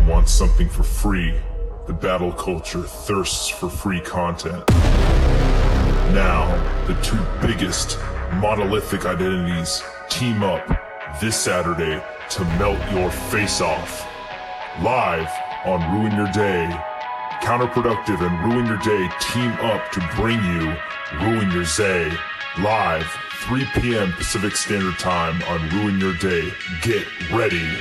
wants something for free. The battle culture thirsts for free content. Now, the two biggest monolithic identities team up this Saturday to melt your face off. Live on Ruin Your Day, Counterproductive and Ruin Your Day team up to bring you Ruin Your Zay. Live, 3 p.m. Pacific Standard Time on Ruin Your Day. Get ready.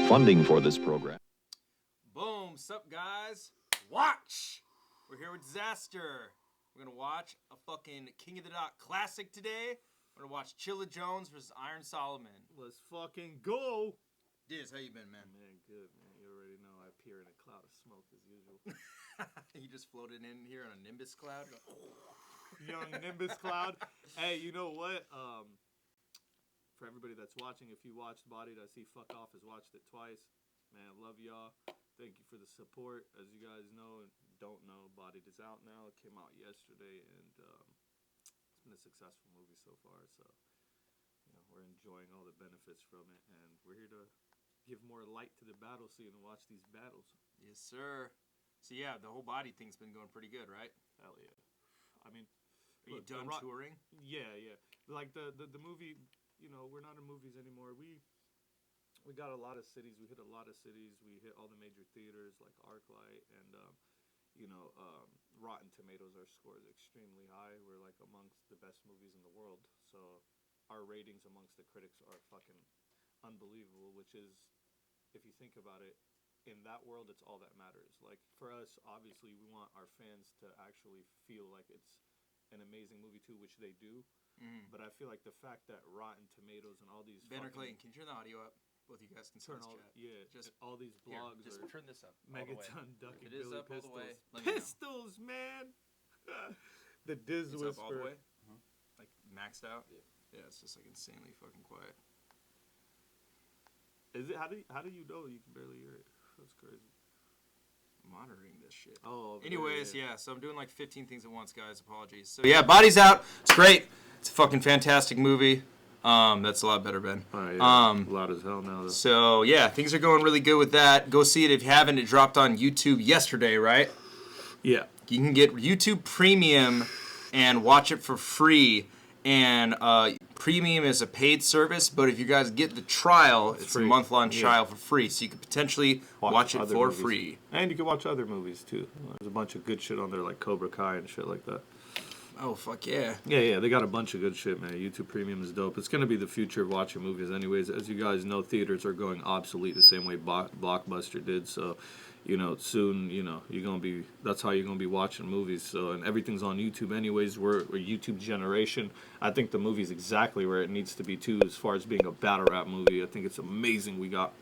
Funding for this program. Boom, sup guys? Watch! We're here with Disaster. We're gonna watch a fucking King of the Dot classic today. We're gonna watch Chilla Jones versus Iron Solomon. Let's fucking go! Diz, how you been, man? Man, good, man. You already know I appear in a cloud of smoke as usual. You just floated in here on a Nimbus cloud? Young Nimbus cloud. Hey, you know what? For everybody that's watching, if you watched Bodied, I see Fuck Off has watched it twice. Man, love y'all. Thank you for the support. As you guys know and don't know, Bodied is out now. It came out yesterday, and it's been a successful movie so far. So, you know, we're enjoying all the benefits from it, and we're here to give more light to the battle scene and watch these battles. Yes, sir. So yeah, the whole Body thing's been going pretty good, right? Hell yeah. I mean, are you done touring? Yeah. Like the movie. You know, we're not in movies anymore. We got a lot of cities. We hit a lot of cities. We hit all the major theaters like ArcLight and, Rotten Tomatoes. Our score is extremely high. We're like amongst the best movies in the world. So our ratings amongst the critics are fucking unbelievable, which is, if you think about it, in that world, it's all that matters. Like for us, obviously, we want our fans to actually feel like it's an amazing movie too, which they do. But I feel like the fact that Rotten Tomatoes and all these Ben or Clayton, can you turn the audio up? Both you guys can turn all, chat. Yeah, just all these blogs. Here, just turn this up. Megaton ducking Billy up Pistols. all the way. Pistols, man. The Diz it's Whisper. Up all the way? Like maxed out? Yeah, it's just like insanely fucking quiet. Is it? How do you know you can barely hear it? That's crazy. Monitoring this shit. Oh. Anyways, yeah. So I'm doing like 15 things at once, guys. Apologies. So yeah, Body's out. It's great. It's a fucking fantastic movie. That's a lot better, Ben. Loud as hell now, though. So yeah, things are going really good with that. Go see it if you haven't. It dropped on YouTube yesterday, right? Yeah. You can get YouTube Premium and watch it for free. And Premium is a paid service, but if you guys get the trial, it's a month-long trial for free. So you could potentially watch it for free. And you can watch other movies, too. There's a bunch of good shit on there, like Cobra Kai and shit like that. Oh, fuck yeah. Yeah, they got a bunch of good shit, man. YouTube Premium is dope. It's going to be the future of watching movies anyways. As you guys know, theaters are going obsolete the same way Blockbuster did. So, soon, you're going to be, that's how you're going to be watching movies. So, and everything's on YouTube anyways. We're a YouTube generation. I think the movie's exactly where it needs to be, too, as far as being a battle rap movie. I think it's amazing we got,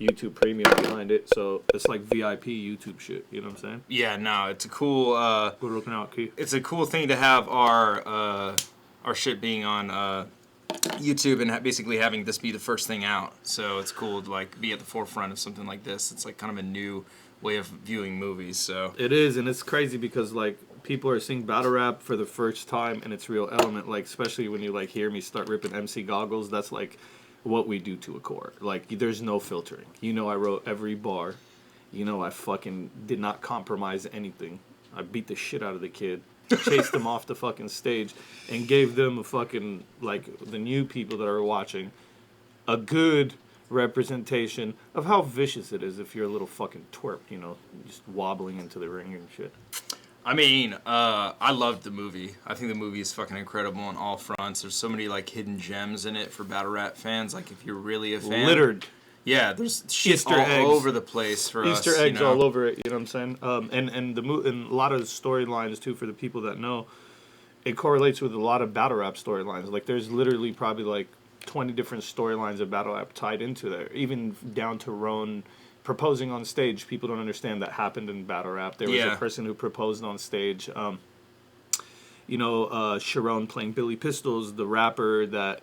YouTube Premium behind it. So, it's like VIP YouTube shit. You know what I'm saying? Yeah, no, it's a cool... We're looking out, Key. It's a cool thing to have our shit being on YouTube and basically having this be the first thing out. So it's cool to like be at the forefront of something like this. It's like kind of a new way of viewing movies. So it is, and it's crazy because like people are seeing battle rap for the first time in its real element. Like especially when you like hear me start ripping MC Goggles, that's like what we do to a core. Like there's no filtering. I wrote every bar. I fucking did not compromise anything. I beat the shit out of the kid. Chased them off the fucking stage and gave them a fucking, like, the new people that are watching, a good representation of how vicious it is if you're a little fucking twerp, just wobbling into the ring and shit. I mean, I loved the movie. I think the movie is fucking incredible on all fronts. There's so many, like, hidden gems in it for battle rap fans. Like, if you're really a fan. Littered. Yeah, there's shit Easter all eggs. over the place for us. Easter eggs all over it, you know what I'm saying? And a lot of storylines too for the people that know. It correlates with a lot of battle rap storylines. Like there's literally probably like 20 different storylines of battle rap tied into there, even down to Roan proposing on stage. People don't understand that happened in battle rap. There was a person who proposed on stage. Sharon playing Billy Pistols, the rapper that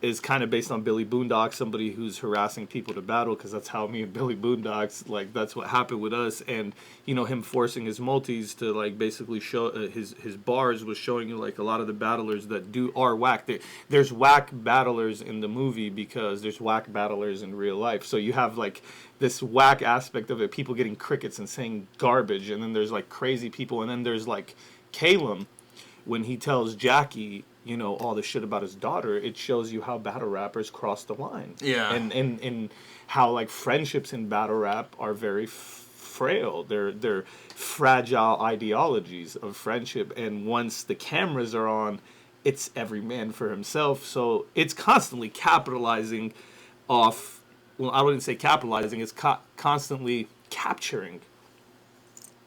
is kind of based on Billy Boondock, somebody who's harassing people to battle, because that's how me and Billy Boondocks, like, that's what happened with us. And, him forcing his multis to, like, basically show his bars was showing you, like, a lot of the battlers that are whack. There's whack battlers in the movie because there's whack battlers in real life. So you have, like, this whack aspect of it, people getting crickets and saying garbage, and then there's, like, crazy people, and then there's, like, Calum, when he tells Jackie, all the shit about his daughter, it shows you how battle rappers cross the line. Yeah. And how, like, friendships in battle rap are very frail. They're fragile ideologies of friendship. And once the cameras are on, it's every man for himself. So it's constantly capitalizing off, well, I wouldn't say capitalizing, it's constantly capturing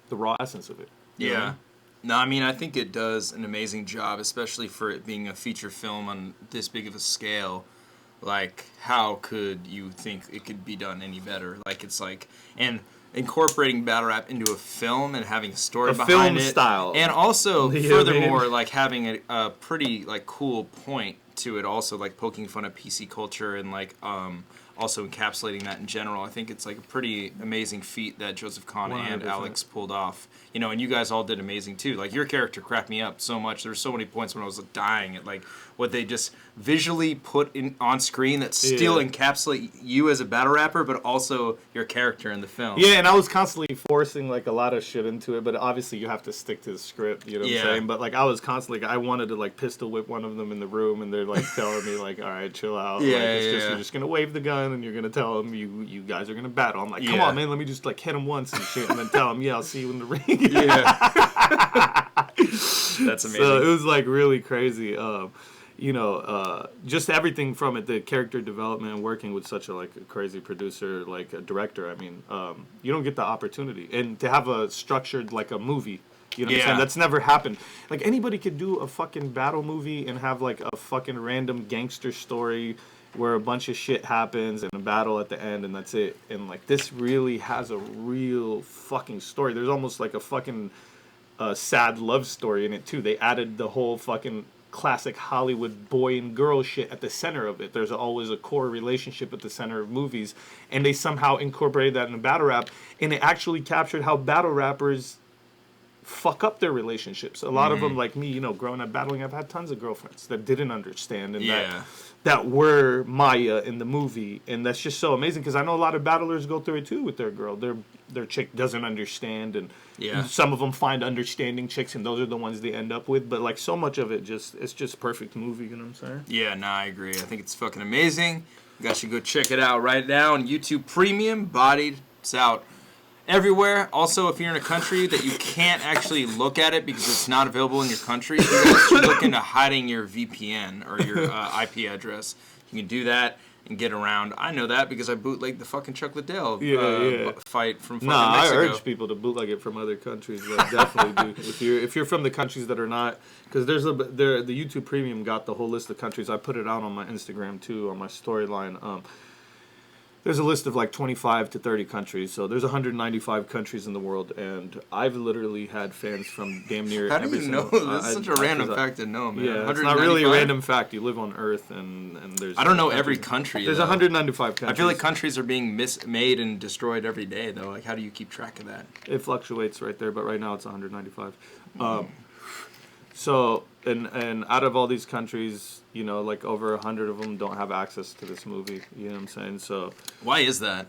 the raw essence of it. Yeah. Know? No, I mean, I think it does an amazing job, especially for it being a feature film on this big of a scale. Like, how could you think it could be done any better? Like, it's like, and incorporating battle rap into a film and having a story behind it. Style. And also, furthermore, like, having a pretty, like, cool point to it also, like, poking fun at PC culture and, like, also encapsulating that in general. I think it's, like, a pretty amazing feat that Joseph Kahn 100%. And Alex pulled off. And you guys all did amazing too. Like your character cracked me up so much. There were so many points when I was dying at like what they just visually put in on screen that still encapsulate you as a battle rapper, but also your character in the film. Yeah, and I was constantly forcing like a lot of shit into it, but obviously you have to stick to the script. You know what I'm saying? But like I was constantly, I wanted to like pistol whip one of them in the room, and they're like telling me like, all right, chill out. You're just gonna wave the gun, and you're gonna tell them you guys are gonna battle. I'm like, come on, man, let me just like hit him once and shit, and then tell them, I'll see you in the ring. That's amazing. So it was like really crazy. Just everything from it, the character development and working with such a like a crazy producer, like a director. I mean, you don't get the opportunity, and to have a structured like a movie. You know what I'm saying? That's never happened. Like anybody could do a fucking battle movie and have like a fucking random gangster story where a bunch of shit happens and a battle at the end and that's it. And like this really has a real fucking story. There's almost like a fucking sad love story in it too. They added the whole fucking classic Hollywood boy and girl shit at the center of it. There's always a core relationship at the center of movies, and they somehow incorporated that in battle rap, and it actually captured how battle rappers fuck up their relationships. A lot of them, like me, you know, growing up battling, I've had tons of girlfriends that didn't understand and that were Maya in the movie, and that's just so amazing because I know a lot of battlers go through it too with their girl. Their chick doesn't understand, and some of them find understanding chicks, and those are the ones they end up with. But like so much of it, it's just perfect movie. You know what I'm saying? Yeah, no, I agree. I think it's fucking amazing. You guys should go check it out right now on YouTube Premium. Bodied, it's out everywhere. Also, if you're in a country that you can't actually look at it because it's not available in your country, you guys should look into hiding your VPN or your IP address. You can do that and get around. I know that because I bootlegged the fucking Chuck Liddell fight from fucking Mexico. I urge people to bootleg it from other countries. Like, definitely do. If you're from the countries that are not, because the YouTube Premium got the whole list of countries. I put it out on my Instagram too, on my storyline. There's a list of like 25 to 30 countries. So there's 195 countries in the world, and I've literally had fans from damn near How do you know? That's such a random fact to know, man. Yeah, it's not really a random fact. You live on Earth, and there's... I don't know every country, There's 195 countries. I feel like countries are being made and destroyed every day, though. Like, how do you keep track of that? It fluctuates right there, but right now it's 195. So, and out of all these countries, you know, like over 100 of them don't have access to this movie. You know what I'm saying? So why is that?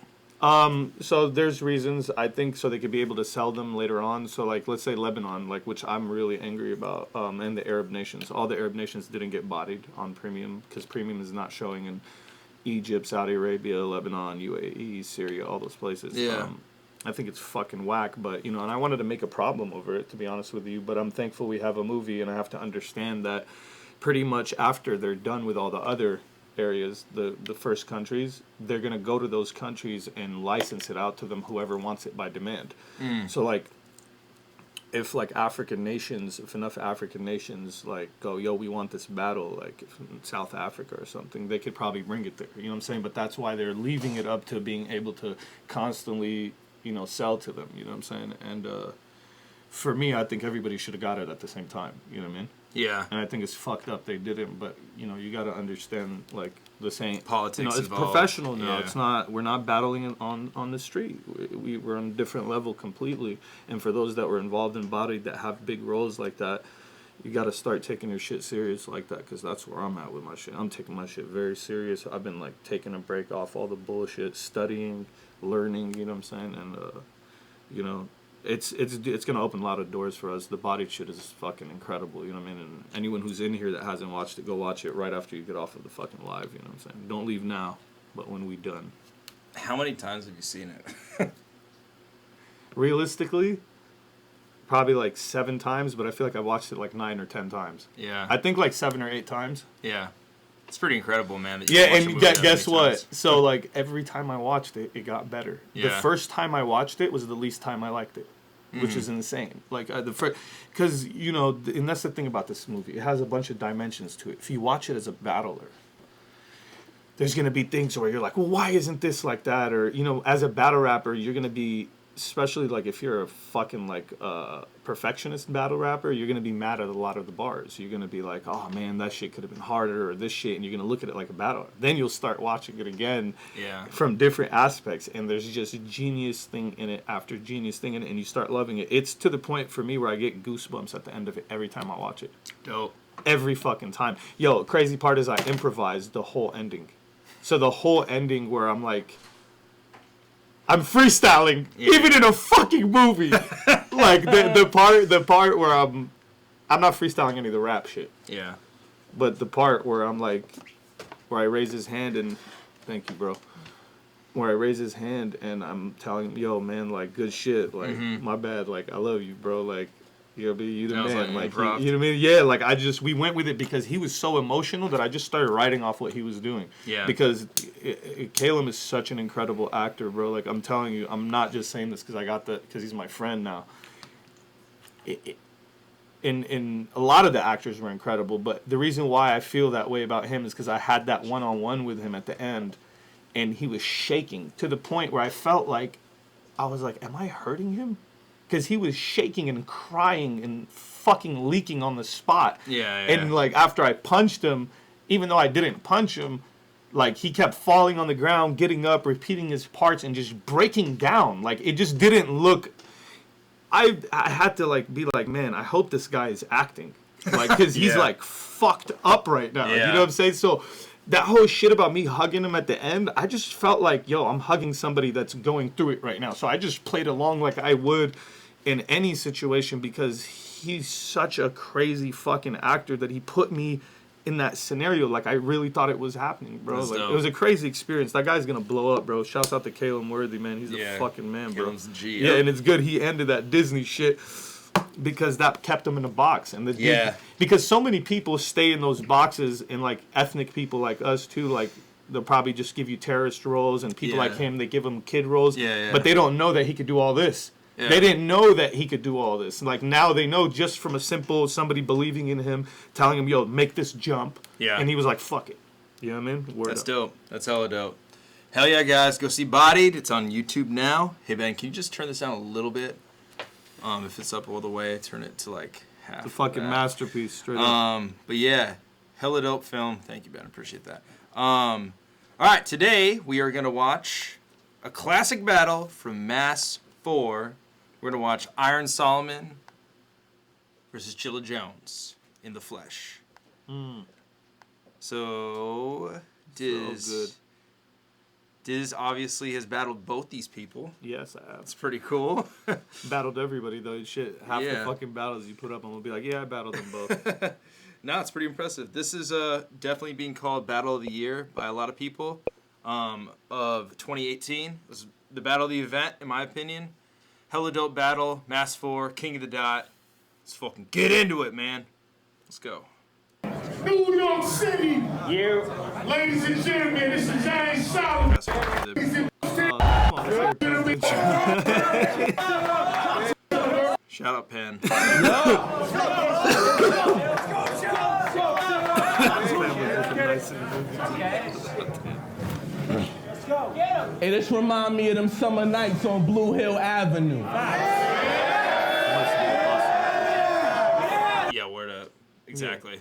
So there's reasons, I think, so they could be able to sell them later on. So like, let's say Lebanon, like, which I'm really angry about, and the Arab nations. All the Arab nations didn't get bodied on Premium because Premium is not showing in Egypt, Saudi Arabia, Lebanon, UAE, Syria, all those places. Yeah. I think it's fucking whack, but, you know, and I wanted to make a problem over it, to be honest with you, but I'm thankful we have a movie, and I have to understand that pretty much after they're done with all the other areas, the first countries, they're going to go to those countries and license it out to them, whoever wants it by demand. So, like, if, like, if enough African nations, like, go, yo, we want this battle, like, in South Africa or something, they could probably bring it there, you know what I'm saying? But that's why they're leaving it up to being able to constantly, you know, sell to them, you know what I'm saying? And for me, I think everybody should have got it at the same time, you know what I mean? Yeah. And I think it's fucked up they didn't, but, you know, you got to understand, like, the same... Politics you know, it's involved. professional now. Yeah. It's not... We're not battling it on the street. We're on a different level completely. And for those that were involved in body that have big roles like that, you got to start taking your shit serious like that, because that's where I'm at with my shit. I'm taking my shit very serious. I've been, like, taking a break off all the bullshit, studying, learning, you know what I'm saying? And, you know... It's gonna open a lot of doors for us. The body shit is fucking incredible, you know what I mean? And anyone who's in here that hasn't watched it, go watch it right after you get off of the fucking live, you know what I'm saying? Don't leave now, but when we done. How many times have you seen it? Realistically, probably like 7 times, but I feel like I watched it like 9 or 10 times. Yeah. I think like 7 or 8 times. Yeah. It's pretty incredible, man. That Yeah, watch a and movie that guess many what? times. So like every time I watched it, it got better. Yeah. The first time I watched it was the least time I liked it, which is insane. Like the first, because you know, and that's the thing about this movie. It has a bunch of dimensions to it. If you watch it as a battler, there's gonna be things where you're like, well, why isn't this like that? Or you know, as a battle rapper, you're gonna be, especially like if you're a fucking like perfectionist battle rapper, you're gonna be mad at a lot of the bars. You're gonna be like, oh man, that shit could have been harder, or this shit, and you're gonna look at it like a battle. Then you'll start watching it again, from different aspects, and there's just genius thing in it after genius thing in it, and you start loving it. It's to the point for me where I get goosebumps at the end of it every time I watch it. Dope. Every fucking time. Yo, crazy part is I improvised the whole ending. So the whole ending where I'm like, I'm freestyling, even in a fucking movie. Like the part where I'm not freestyling any of the rap shit. Yeah. But the part where I'm like, where I raise his hand and, thank you, bro. Where I raise his hand and I'm telling him, yo, man, like, good shit. Like, my bad. Like, I love you, bro. Like, you know, you the man. Like, you know what I mean? Yeah, like, we went with it because he was so emotional that I just started writing off what he was doing. Yeah. Because Caleb is such an incredible actor, bro. Like, I'm telling you, I'm not just saying this because because he's my friend now. In a lot of the actors were incredible, but the reason why I feel that way about him is because I had that one-on-one with him at the end, and he was shaking to the point where I felt like, I was like, am I hurting him? Because he was shaking and crying and fucking leaking on the spot. Yeah. And like after I punched him, even though I didn't punch him, like he kept falling on the ground, getting up, repeating his parts, and just breaking down. Like it just didn't look. I had to like be like, man, I hope this guy is acting, like because he's like fucked up right now. Yeah. You know what I'm saying? So that whole shit about me hugging him at the end, I just felt like, yo, I'm hugging somebody that's going through it right now. So I just played along like I would in any situation because he's such a crazy fucking actor that he put me in that scenario. Like I really thought it was happening, bro. That's like dope. it was a crazy experience. That guy's gonna blow up, bro. Shouts out to Caleb Worthy, man. He's a fucking man, bro. Caleb's G. Yeah, and it's good he ended that Disney shit because that kept him in a box. And because so many people stay in those boxes, and like ethnic people like us too, like they'll probably just give you terrorist roles, and people like him, they give him kid roles. But they don't know that he could do all this. Yeah. They didn't know that he could do all this. Like now they know just from a simple somebody believing in him, telling him, yo, make this jump. Yeah. And he was like, fuck it. You know what I mean? That's dope. That's hella dope. Hell yeah, guys. Go see Bodied. It's on YouTube now. Hey, Ben, can you just turn this down a little bit? If it's up all the way, turn it to like half. It's a fucking masterpiece, straight up. But yeah, hella dope film. Thank you, Ben. Appreciate that. All right, today we are going to watch a classic battle from Mass 4. We're going to watch Iron Solomon versus Chilla Jones in the flesh. So, Diz obviously has battled both these people. Yes, I have. It's pretty cool. Battled everybody, though. Shit, half the fucking battles you put up, I'm going to be like, yeah, I battled them both. No, it's pretty impressive. This is definitely being called Battle of the Year by a lot of people of 2018. It was the battle of the event, in my opinion. Hella dope battle, Mass 4, King of the Dot. Let's fucking get into it, man. Let's go. New York City. You. Ladies and gentlemen, this is Iron Solomon. Shout out, Penn. Hey, this remind me of them summer nights on Blue Hill Avenue. Yeah, word up. Exactly.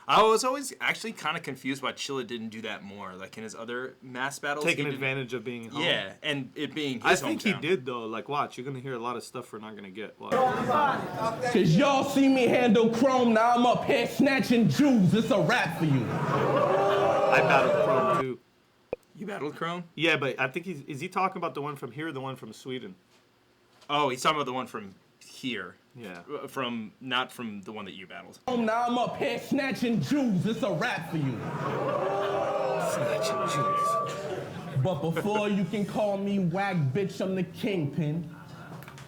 I was always actually kind of confused why Chilla didn't do that more. Like in his other mass battles, taking advantage of being home. Yeah, and it being his I think hometown. he did though. Like, watch, you're gonna hear a lot of stuff we're not gonna get. Watch. Cause y'all see me handle Chrome, now I'm up here snatching Jews. It's a wrap for you. I battled Chrome too. You battled Chrome? Yeah, but I think is he talking about the one from here or the one from Sweden? Oh, he's talking about the one from here. Yeah. Not from the one that you battled. Now I'm up here snatching Jews. It's a wrap for you. Snatching Jews. But before you can call me whack bitch, I'm the kingpin.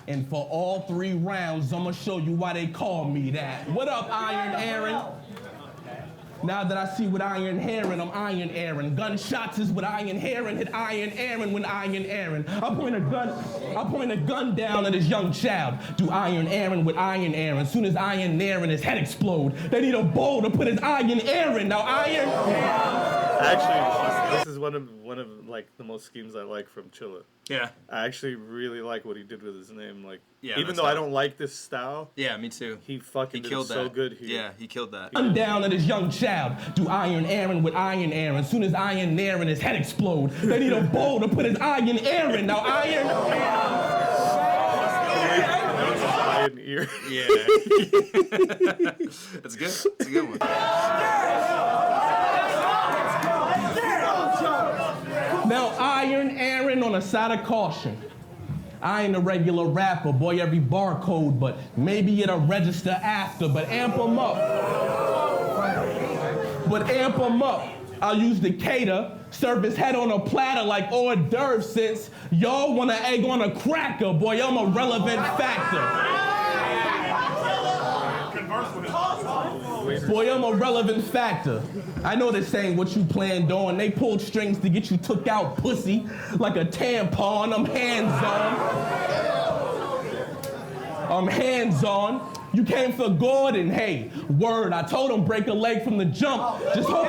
And for all 3 rounds, I'ma show you why they call me that. What up, Iron Aaron? Now that I see what Iron Heron, I'm Iron Aaron. Gunshots is what Iron Heron hit Iron Aaron when Iron Aaron. I point a gun down at his young child. Do Iron Aaron with Iron Aaron. Soon as Iron Aaron, his head explode. They need a bowl to put his Iron Aaron. Now Iron. Actually, this is one of like the most schemes I like from Chilla. Yeah. I actually really like what he did with his name. Like, yeah, even though I don't like this style. Yeah, me too. He fucking did it so good here. Yeah, he killed that. Gun down at his young child. Do Iron Aaron with Iron Aaron. Soon as Iron Aaron, his head explode. They need a bowl to put his Iron Aaron. Now Iron. Iron ear. Yeah. That's good. That's a good one. Now Iron Aaron on a side of caution. I ain't a regular rapper, boy, every barcode, but maybe it'll register after, but amp them up. I'll use the cater, serve his head on a platter like hors d'oeuvres since y'all want an egg on a cracker, boy, I'm a relevant factor. Boy, I'm a relevant factor. I know this ain't what you planned on. They pulled strings to get you took out, pussy, like a tampon. I'm hands-on. You came for Gordon. Hey, word, I told him break a leg from the jump. Just hope.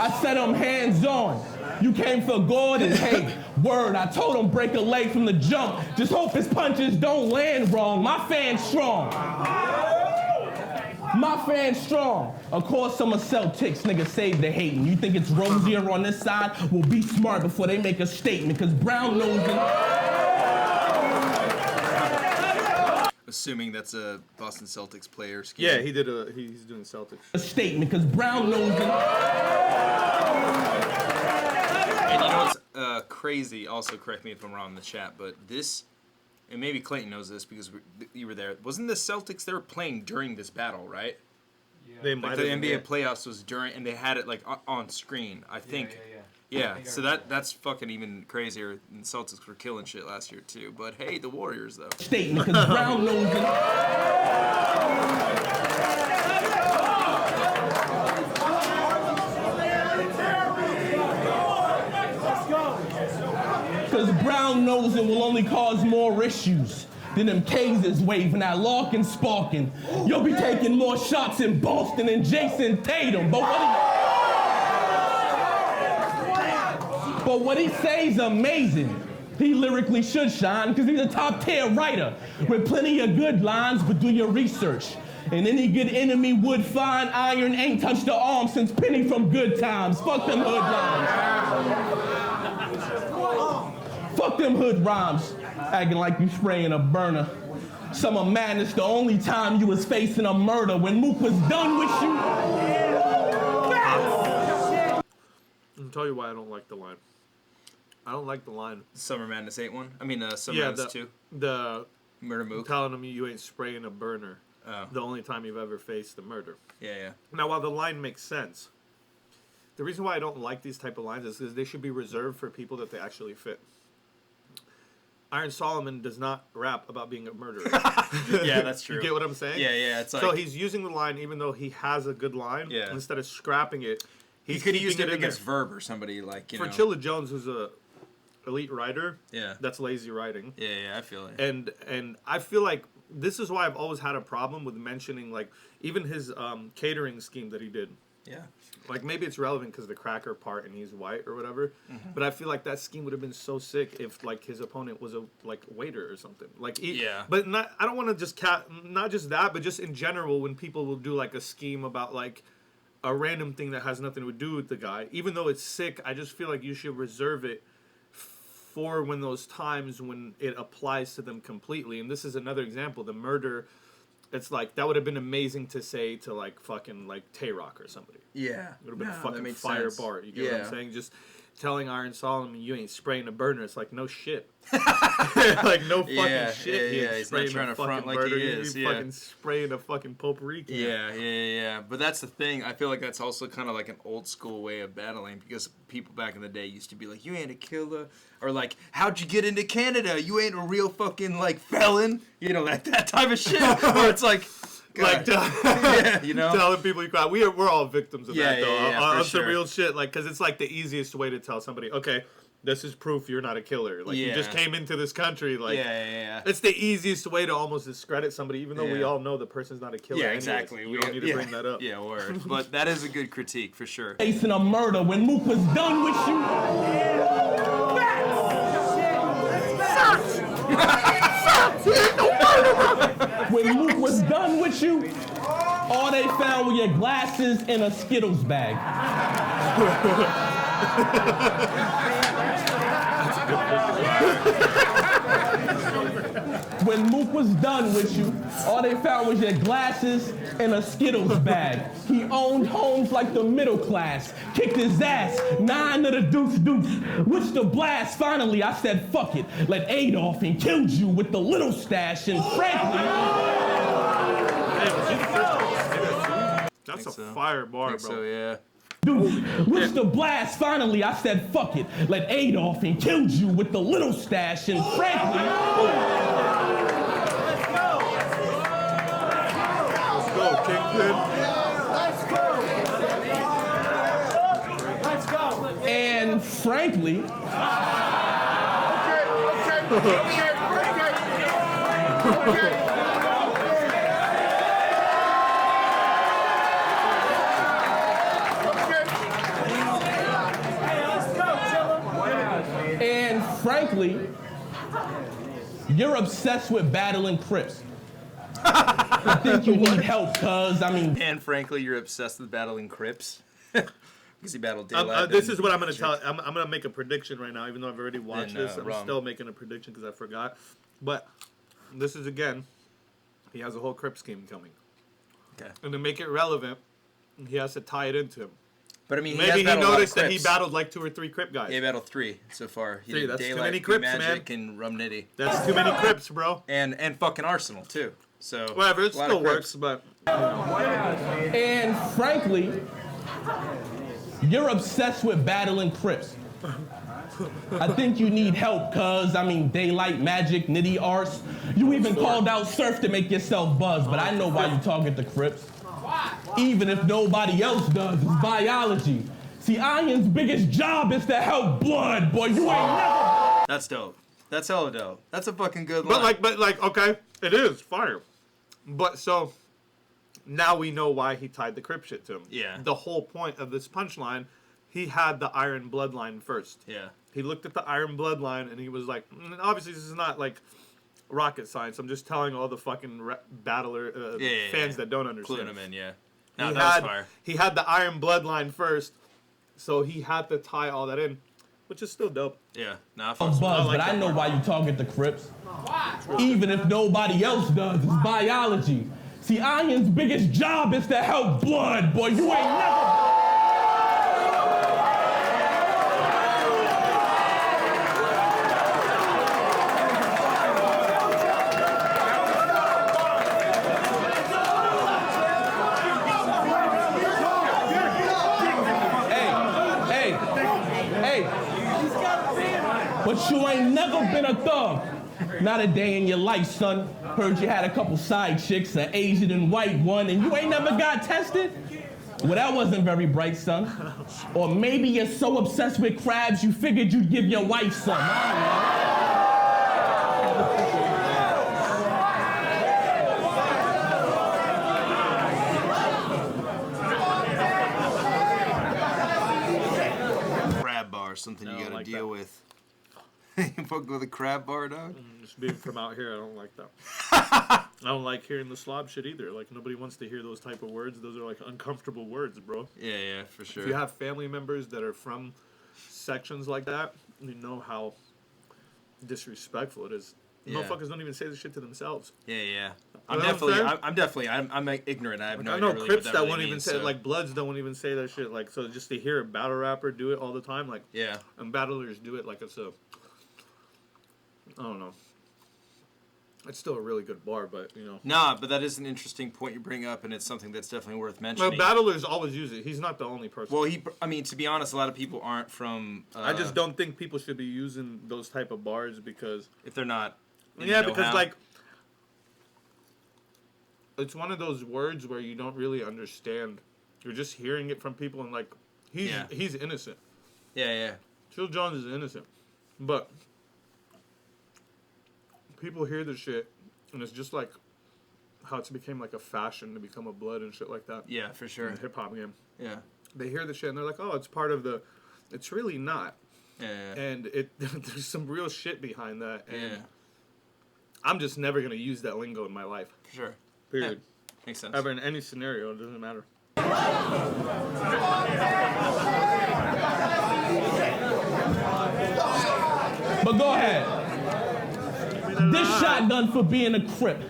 I said I'm hands-on. You came for Gordon, hey, word, I told him break a leg from the jump. Just hope his punches don't land wrong. My fan's strong. My fan's strong. Of course I'm a Celtics, nigga, save the hating. You think it's rosier on this side? Well, be smart before they make a statement, cause brown nosing. Assuming that's a Boston Celtics player. Yeah, he's doing Celtics. A statement, cause brown nosing. And you know what's crazy, also correct me if I'm wrong in the chat, but this, and maybe Clayton knows this because you were there, wasn't the Celtics, they were playing during this battle, right? Yeah. They might the have NBA playoffs was during, and they had it like on screen, I think. Yeah, so that's fucking even crazier. And Celtics were killing shit last year too. But hey, the Warriors though. Statement, cause brown nosing. Cause brown nosing will only cause more issues than them K's waving at Larkin sparking. You'll be taking more shots in Boston than Jason Tatum. But what he says amazing. He lyrically should shine because he's a top tier writer with plenty of good lines, but do your research. And any good enemy would find Iron ain't touched the arm since Penny from Good Times. Fuck them hood rhymes. Fuck them hood rhymes. Acting like you spraying a burner. Summer Madness, the only time you was facing a murder when Mook was done with you. I'll tell you why I don't like the line. I don't like the line. Summer Madness 8-1? I mean, Summer Madness 2? The Murder Mook. Telling him you ain't spraying a burner. Oh. The only time you've ever faced a murder. Yeah. Now, while the line makes sense, the reason why I don't like these type of lines is because they should be reserved for people that they actually fit. Iron Solomon does not rap about being a murderer. Yeah, that's true. You get what I'm saying? Yeah. It's like, so he's using the line even though he has a good line. Yeah. Instead of scrapping it, he could have used it against Verb or somebody like, you know. For Chilla Jones, who's a elite writer, yeah, that's lazy writing. Yeah, I feel it. And I feel like this is why I've always had a problem with mentioning like even his catering scheme that he did. Yeah. Like maybe it's relevant because the cracker part and he's white or whatever, but I feel like that scheme would have been so sick if like his opponent was a like waiter or something. Like yeah. But not I don't want to just not just that, but just in general when people will do like a scheme about like a random thing that has nothing to do with the guy, even though it's sick, I just feel like you should reserve it for when those times when it applies to them completely. And this is another example. The murder, it's like that would have been amazing to say to like fucking like Tay-Rock or somebody. Yeah. It would have been a fucking fire bar. You get what I'm saying? Just telling Iron Solomon you ain't spraying a burner. It's like no shit. Like no fucking shit. Yeah, he's not trying to front like he is. He's fucking spraying a fucking potpourri can. Yeah. But that's the thing. I feel like that's also kind of like an old school way of battling because people back in the day used to be like, you ain't a killer. Or like, how'd you get into Canada? You ain't a real fucking like felon. You know, that type of shit. Where it's like, God. Like, you know, telling people you cry. We're all victims of that though. Yeah, some real shit. Like, because it's like the easiest way to tell somebody, okay, this is proof you're not a killer. Like, you just came into this country. Like, it's the easiest way to almost discredit somebody, even though we all know the person's not a killer. Yeah, exactly. We don't need to bring that up. Yeah, word. But that is a good critique for sure. Facing a murder when Mook was done with you. When Mook was done with you, all they found were your glasses and a Skittles bag. When Mook was done with you, all they found was your glasses and a Skittles bag. He owned homes like the middle class, kicked his ass, 9 of the deuce. Which the blast, finally I said fuck it, let Adolf and killed you with the little stash and frankly... That's a fire bar, bro. So, yeah. Dude, which the blast, finally I said fuck it, let Adolf and killed you with the little stash and frankly... Let's go, Kingpin. Let's go. And frankly... Okay. frankly, you're obsessed with battling Crips. I think you need help, cuz, I mean... And frankly, you're obsessed with battling Crips. Because he battled Daylight. This is what I'm going to tell. I'm going to make a prediction right now, even though I've already watched this. I'm wrong. still making a prediction because I forgot. But this is, again, he has a whole Crip scheme coming. Okay. And to make it relevant, he has to tie it into him. But I mean, maybe he noticed that he battled like 2 or 3 Crip guys. Yeah, he battled 3 so far. He did that's Daylight, too many Crips, Magic, man. and Rum Nitty. That's too many Crips, bro. And fucking Arsenal too. So whatever, it still works, but. And frankly, you're obsessed with battling Crips. I think you need help, cuz, I mean, Daylight, Magic, Nitty, Arse. You even called out Surf to make yourself buzz, but I know why you target the Crips. Even if nobody else does, it's biology. See, Iron's biggest job is to help blood, boy. You ain't never... That's dope. That's hella dope. That's a fucking good line. But like, okay, it is fire. But so, now we know why he tied the Crip shit to him. Yeah. The whole point of this punchline, he had the Iron bloodline first. Yeah. He looked at the Iron bloodline and he was like, obviously this is not like rocket science. I'm just telling all the fucking battler fans that don't understand. Cluing them in, yeah. No, that was fire. He had the Iron bloodline first, so he had to tie all that in, which is still dope. Yeah, buzz, but I know why you target the Crips. Even if nobody else does, it's biology. See, Iron's biggest job is to help blood, boy. You ain't never... But you ain't never been a thug. Not a day in your life, son. Heard you had a couple side chicks, an Asian and white one, and you ain't never got tested? Well, that wasn't very bright, son. Or maybe you're so obsessed with crabs you figured you'd give your wife some. Crab bar, something you gotta like deal that. with. You fuck with a crab bar, dog? Just being from out here, I don't like that. I don't like hearing the slob shit either. Like, nobody wants to hear those type of words. Those are, like, uncomfortable words, bro. Yeah, for sure. If you have family members that are from sections like that, you know how disrespectful it is. Yeah. Motherfuckers don't even say this shit to themselves. Yeah. You know I'm ignorant. I have no I idea know really Crips what that really won't even means, say so. like Bloods don't even say that shit. Like, so just to hear a battle rapper do it all the time, like, yeah, and battlers do it like it's a, I don't know. It's still a really good bar, but you know. Nah, but that is an interesting point you bring up, and it's something that's definitely worth mentioning. Well, battlers always use it. He's not the only person. Well, I mean, to be honest, a lot of people aren't from. I just don't think people should be using those type of bars because if they're not. Yeah, because like. It's one of those words where you don't really understand. You're just hearing it from people and like, he's innocent. Yeah. Chill Jones is innocent. But people hear this shit and it's just like how it's became like a fashion to become a blood and shit like that. Yeah, for sure. In the hip hop game. Yeah. They hear the shit and they're like, oh, it's part of the, it's really not. Yeah. And there's some real shit behind that. And yeah. I'm just never going to use that lingo in my life. For sure. Period. Yeah. Makes sense. Ever in any scenario, it doesn't matter. But go ahead. This shotgun for being a Crip.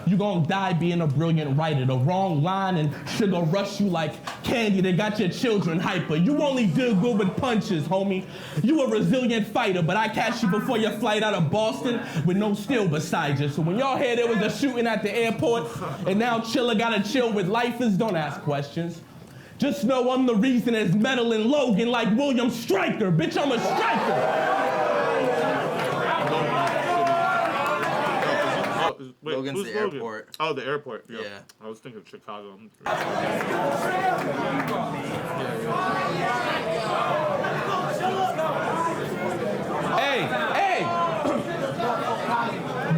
You gonna die being a brilliant writer. The wrong line and sugar rush you like candy that got your children hyper. You only do good with punches, homie. You a resilient fighter, but I catch you before your flight out of Boston with no steel beside you. So when y'all hear there was a shooting at the airport and now Chiller gotta chill with lifers, don't ask questions. Just know I'm the reason there's metal in Logan like William Stryker. Bitch, I'm a striker. Wait, Logan's who's the Logan? airport. Oh, the airport. Yeah. Yeah. I was thinking Chicago. Hey!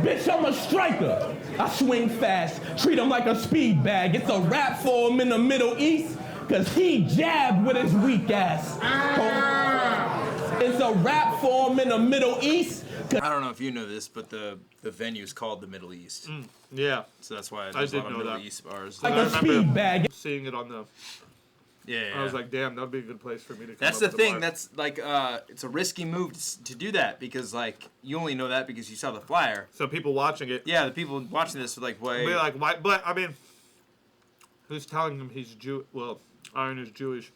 Bitch, I'm a striker. I swing fast, treat him like a speed bag. It's a rap for him in the Middle East, cause he jabbed with his weak ass. It's a rap for him in the Middle East, I don't know if you know this, but the venue is called the Middle East. Yeah. So that's why I there's a did lot of know Middle that. East bars. Like a speed bag. Seeing it on the. Yeah. I was like, damn, that'd be a good place for me to come That's up the with a thing. bar. That's like, it's a risky move to do that because like you only know that because you saw the flyer. So people watching it. Yeah, the people watching this are like, wait. Be like, why? But I mean, who's telling him he's Jew? Well, Iron is Jewish.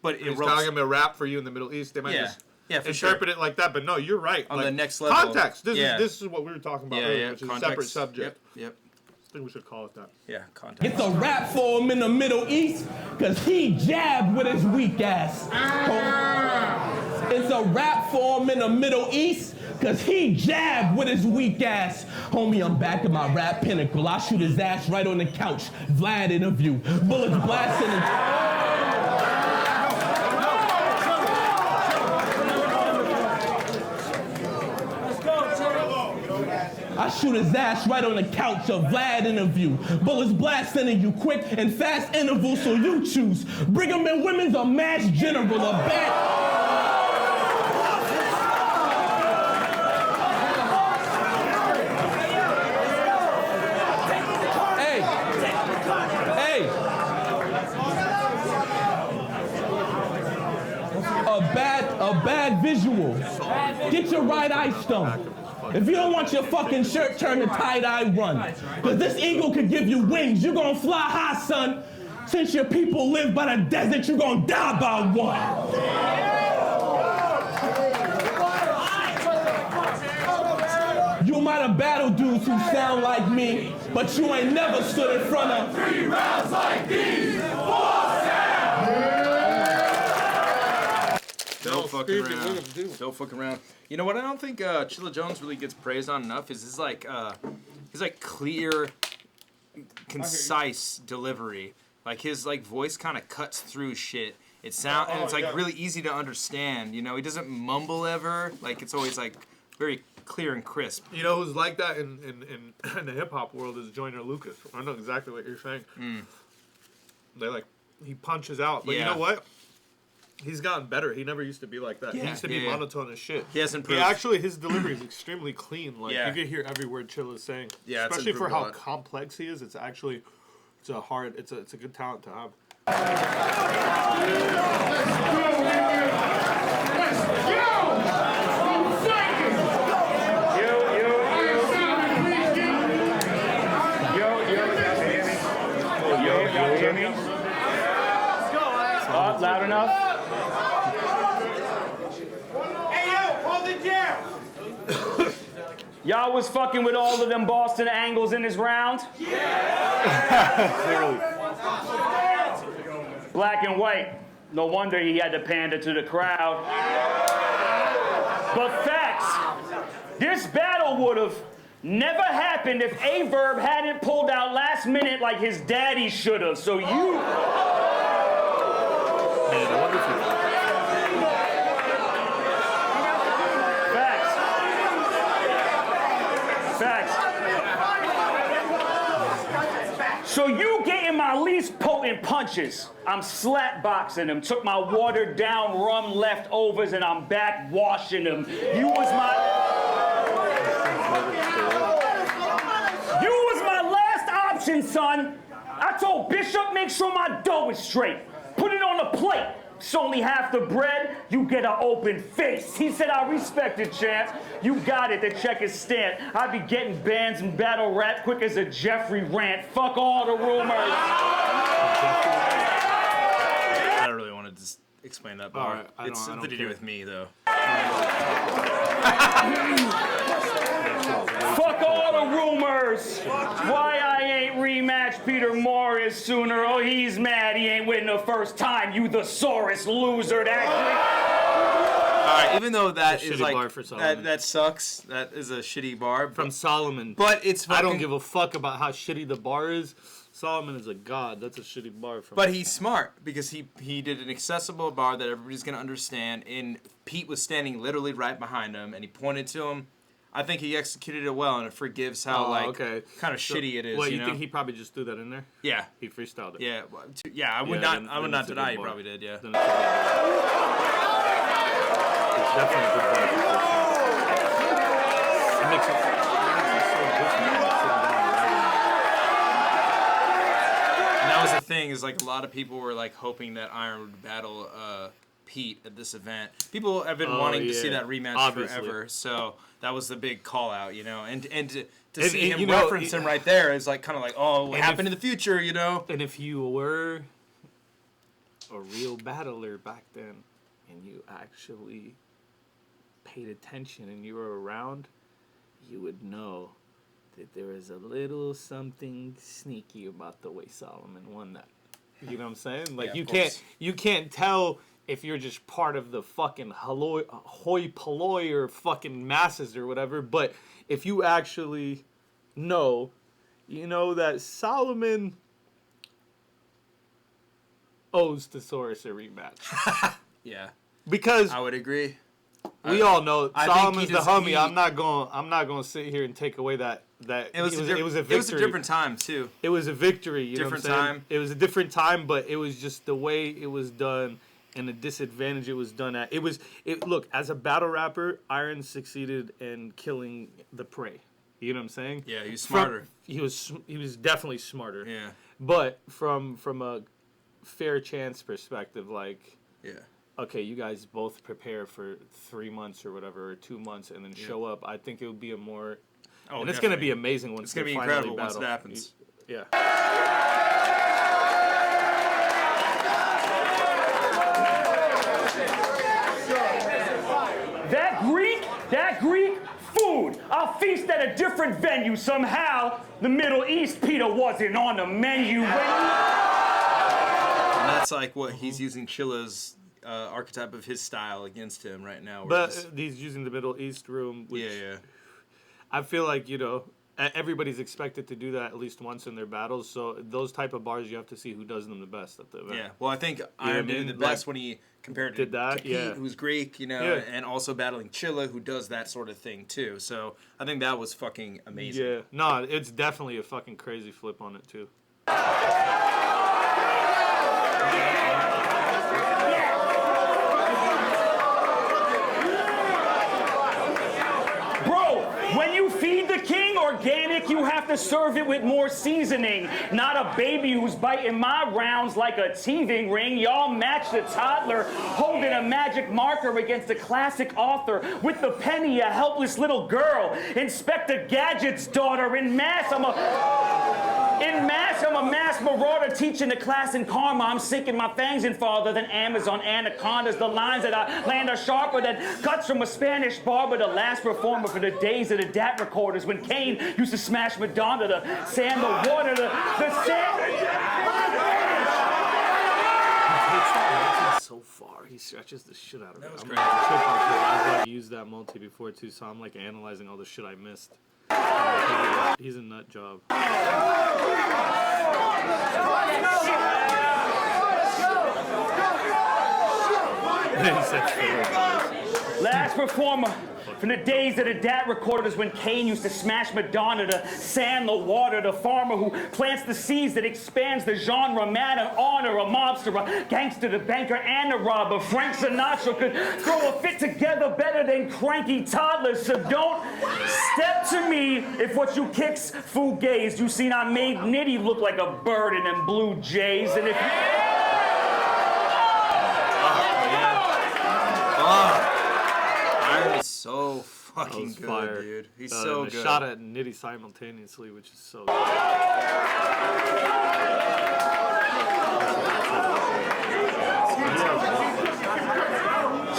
But He's telling him a rap for you in the Middle East. They might just for interpret it like that. But no, you're right. On like, the next level. context. This is what we were talking about earlier, which is context. a separate subject. Yep. I think we should call it that. Yeah, context. It's a rap for him in the Middle East, cause he jabbed with his weak ass. It's a rap for him in the Middle East, cause he jabbed with his weak ass. Homie, I'm back at my rap pinnacle. I shoot his ass right on the couch. Vlad interview. Bullets blasting and... I shoot his ass right on the couch, a Vlad interview. Bullets blasting in you quick and fast intervals, so you choose. Brigham and Women's a mass general, a bad... A bad visual. Get your right eye stoned. If you don't want your fucking shirt, turn the tie-dye run. Cause this eagle could give you wings. You're gonna fly high, son. Since your people live by the desert, you're gonna die by one. You might have battled dudes who sound like me, but you ain't never stood in front of 3 rounds like these. Don't fucking around. Don't fucking around. You know what? I don't think Chilla Jones really gets praised on enough. Is his like clear, concise delivery. Like his like voice kind of cuts through shit. It and it's like really easy to understand. You know, he doesn't mumble ever. Like it's always like very clear and crisp. You know who's like that in the hip hop world is Joyner Lucas. I know exactly what you're saying. They like he punches out, but you know what? He's gotten better. He never used to be like that. He used to be monotone as shit. He has improved. His delivery is extremely clean. Like you can hear every word Chill is saying. Yeah, especially for how complex he is. It's a good talent to have. Loud enough? Y'all was fucking with all of them Boston angles in this round? Clearly. Black and white. No wonder he had to pander to the crowd. But facts. This battle would have never happened if A-Verb hadn't pulled out last minute like his daddy should have. So you... Facts. So you getting my least potent punches. I'm slap boxing them. Took my watered down rum leftovers and I'm back washing them. You was my last option, son. I told Bishop make sure my dough is straight. Put it on a plate. It's only half the bread, you get an open face. He said, I respect it, champ. You got it, the check is stamped. I be getting bands and battle rap quick as a Jeffrey rant. Fuck all the rumors. I don't really want to just explain that bar. Right, It's something to do with me, though. Fuck all the rumors. Why I ain't rematched Peter Morris sooner. Oh, he's mad he ain't winning the first time. You the sorest loser. That. All right, even though that is like bar for Solomon. that sucks. That is a shitty bar From Solomon. But it's fucking, I don't give a fuck about how shitty the bar is. Solomon is a god. That's a shitty bar from. But he's smart because he did an accessible bar that everybody's gonna understand. And Pete was standing literally right behind him, and he pointed to him. I think he executed it well, and it forgives how kind of shitty it is. Well, you think he probably just threw that in there? Yeah, he freestyled it. Yeah, I would not deny he probably did. Yeah. Then it's definitely a good bar. makes it so different. And that was the thing, is like a lot of people were like hoping that Iron would battle Pete at this event. People have been wanting to see that rematch forever, so that was the big call out, you know. And to see him reference him right there is like kind of like, oh, what happened in the future, you know. And if you were a real battler back then, and you actually paid attention and you were around, you would know that there is a little something sneaky about the way Solomon won that. You know what I'm saying? Like you can't tell if you're just part of the fucking hoi polloi or fucking masses or whatever, but if you actually know, you know that Solomon owes Thesaurus a rematch. Yeah. Because I would agree. We all know Solomon's the homie. I'm not going to sit here and take away that it was a victory. It was a different time too. It was a victory. You different know what I'm saying? time. It was a different time, but it was just the way it was done and the disadvantage it was done at. Look, as a battle rapper, Iron succeeded in killing the prey. You know what I'm saying? Yeah, he was smarter. He was definitely smarter. Yeah. But from a fair chance perspective, like, yeah. Okay, you guys both prepare for 3 months or whatever, or 2 months, and then show up. I think it would be a more... Oh, and it's going to be amazing once it's going to be incredible once it happens. Yeah. That Greek food. I'll feast at a different venue. Somehow, the Middle East, Peter, wasn't on the menu. And that's like what he's using Chilla's archetype of his style against him right now. But he's using the Middle East room, which I feel like, you know, everybody's expected to do that at least once in their battles. So those type of bars, you have to see who does them the best at the event. Yeah, well, I think Iron did the best when he compared to Pete, who's Greek, you know, and also battling Chilla, who does that sort of thing too. So I think that was fucking amazing. Yeah, no, it's definitely a fucking crazy flip on it too. When you feed the king organic, you have to serve it with more seasoning. Not a baby who's biting my rounds like a teething ring. Y'all match the toddler holding a magic marker against a classic author. With the penny, a helpless little girl. Inspector Gadget's daughter. In mass, I'm a mass marauder teaching the class in karma. I'm sinking my fangs in farther than Amazon anacondas. The lines that I land are sharper than cuts from a Spanish barber. The last performer for the days of the DAT recorders when Kane used to smash Madonna, the sand, the water, the sand. So far, he stretches the shit out of it. That was great. I've used that multi before too, so I'm like analyzing all the shit I missed. He's a nut job. Last performer from the days of the DAT recorders when Kane used to smash Madonna, the sand, the water, the farmer who plants the seeds that expands the genre, man of honor, a mobster, a gangster, the banker, and a robber. Frank Sinatra could throw a fit together better than cranky toddlers, so don't step to me if what you kick's fugazi. You seen I made Nitty look like a bird in them blue jays, and if you... Iron is so fucking good, fire. dude. He's so good. Shot at Nitty simultaneously, which is so good.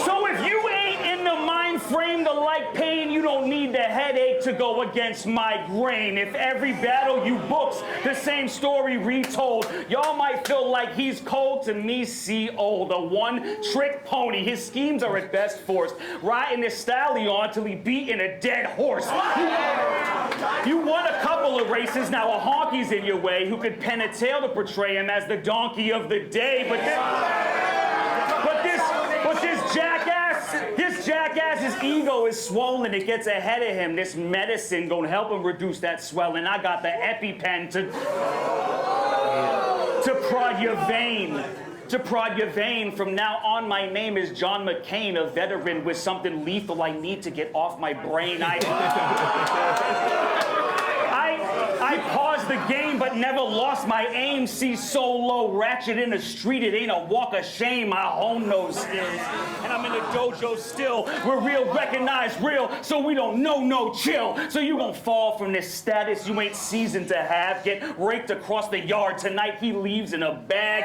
So if you ain't in the mind frame to like pain, you don't need the headache to go against migraine. If every battle you book's the same story retold, y'all might feel like he's cold. To me, C.O. the one-trick pony. His schemes are at best forced, riding his stallion till he beating a dead horse. You won a couple of races, now a honky's in your way who could pen a tale to portray him as the donkey of the day, but this jackass's ego is swollen. It gets ahead of him. This medicine gonna help him reduce that swelling. I got the EpiPen to prod your vein. to prod your vein. From now on, my name is John McCain, a veteran with something lethal I need to get off my brain. I paused the game, but never lost my aim. See solo ratchet in the street, it ain't a walk of shame. I hone those skills, and I'm in the dojo still. We're real, recognize real, so we don't know no chill. So you gon' fall from this status you ain't seasoned to have. Get raked across the yard tonight. He leaves in a bag.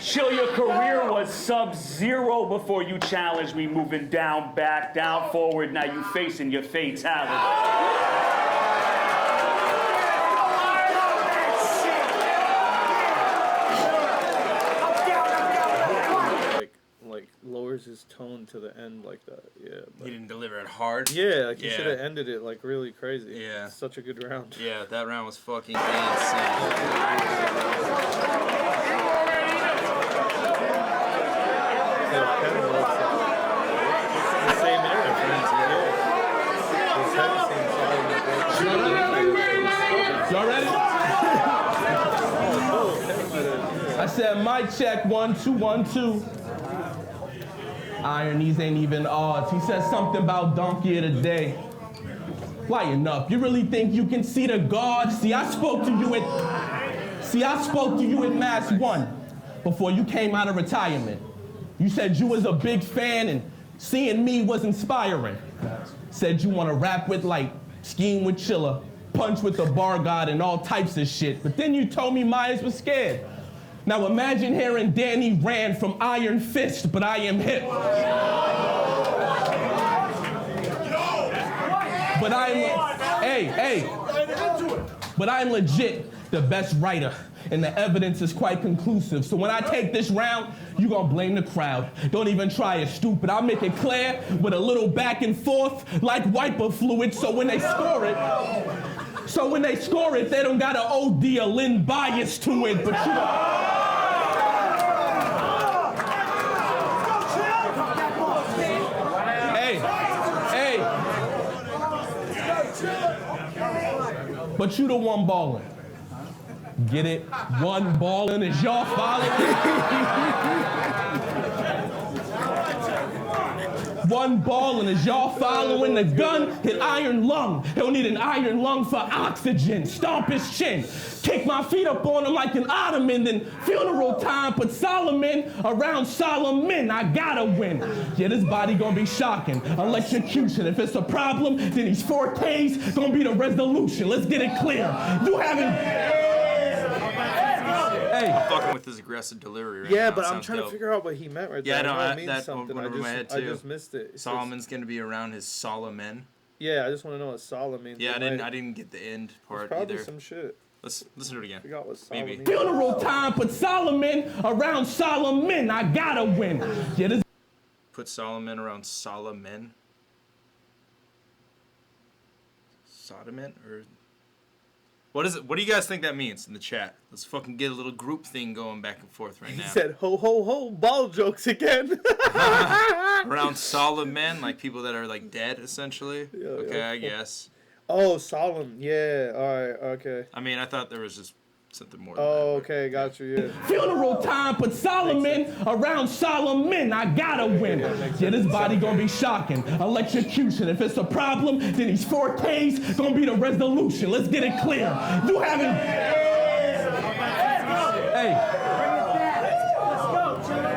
Chill, your career was sub-zero before you challenged me. Moving down, back, down, forward. Now you facing your fatality. Like lowers his tone to the end like that. Yeah. He didn't deliver it hard. Yeah, like he should have ended it like really crazy. Yeah. It's such a good round. Yeah, that round was fucking insane. Y'all ready? I said mic check 1 2 1 2. Iron, these ain't even odds. He said something about donkey of the day. Lighten up. You really think you can see the God? See, I spoke to you at Mass 1 before you came out of retirement. You said you was a big fan and seeing me was inspiring. Said you want to rap with like scheme with Chilla, punch with the bar god and all types of shit. But then you told me Myers was scared. Now imagine hearing Danny ran from Iron Fist, but I am hip. But I'm legit the best writer, and the evidence is quite conclusive. So when I take this round, you gonna blame the crowd. Don't even try it, stupid. I'll make it clear with a little back and forth like wiper fluid, so when they score it, they don't got an OD or Lynn bias to it, but But you the one balling. Get it? One balling is y'all following. One balling is y'all following. The gun hit iron lung. He'll need an iron lung for oxygen. Stomp his chin. Kick my feet up on him like an ottoman. Then funeral time, put Solomon around Solomon. I gotta win. Yeah, this body gonna be shocking. Electrocution. If it's a problem, then these 4Ks gonna be the resolution. Let's get it clear. You haven't... I'm fucking with his aggressive delivery right yeah, now. but I'm trying to figure out what he meant right there. Yeah, it means something. went over my head too. I just missed it. Solomon's gonna be around his Solomon. Yeah, I just want to know what Solomon means. Yeah, I didn't get the end part probably either. Some shit. Let's listen to it again. I forgot what Solomon means. Funeral time, put Solomon around Solomon. I gotta win. Yeah, this... Put Solomon around Solomon. Sodomant or... What is it? What do you guys think that means in the chat? Let's fucking get a little group thing going back and forth right now. He said, ho, ho, ho, ball jokes again. Around Solomon, like people that are like dead, essentially. Yeah, okay, yeah. I guess. Oh, solemn. Yeah, all right, okay. I mean, I thought there was just something more. Oh, okay, got you, yeah. Funeral time, put Solomon around Solomon. I gotta win. Yeah, this body gonna be shocking. Electrocution. If it's a problem, then these 4Ks gonna be the resolution. Let's get it clear. You haven't... Hey.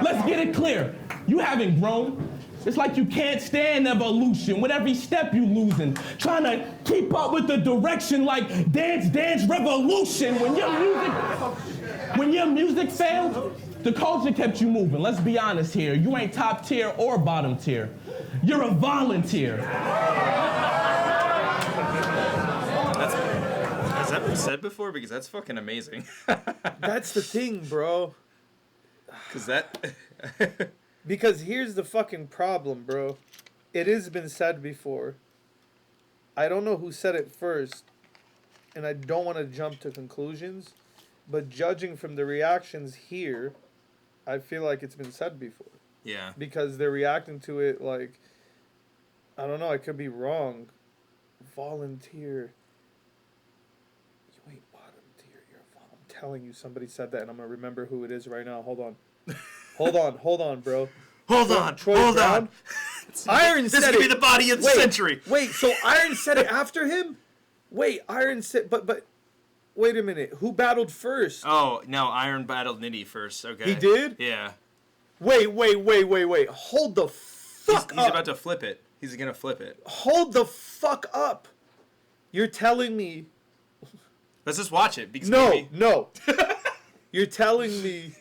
Let's get it clear. You haven't grown. It's like you can't stand evolution. With every step you losing. Trying to keep up with the direction like Dance Dance Revolution. When your music failed, the culture kept you moving. Let's be honest here. You ain't top tier or bottom tier. You're a volunteer. Has that been said before? Because that's fucking amazing. That's the thing, bro. Because that... Because here's the fucking problem, bro. It has been said before. I don't know who said it first, and I don't want to jump to conclusions, but judging from the reactions here, I feel like it's been said before. Yeah. Because they're reacting to it like, I don't know, I could be wrong. Volunteer. You ain't bottom tier, you're a telling you somebody said that, and I'm gonna remember who it is right now. Hold on, hold on, bro. Hold on. Iron said it. This could be the body of the century. Wait, so Iron said it after him? Wait, Iron said, but wait a minute. Who battled first? Oh no, Iron battled Nitty first. Okay. He did? Yeah. Wait. Hold the fuck up. He's about to flip it. He's gonna flip it. Hold the fuck up. You're telling me. Let's just watch it. Because No. You're telling me.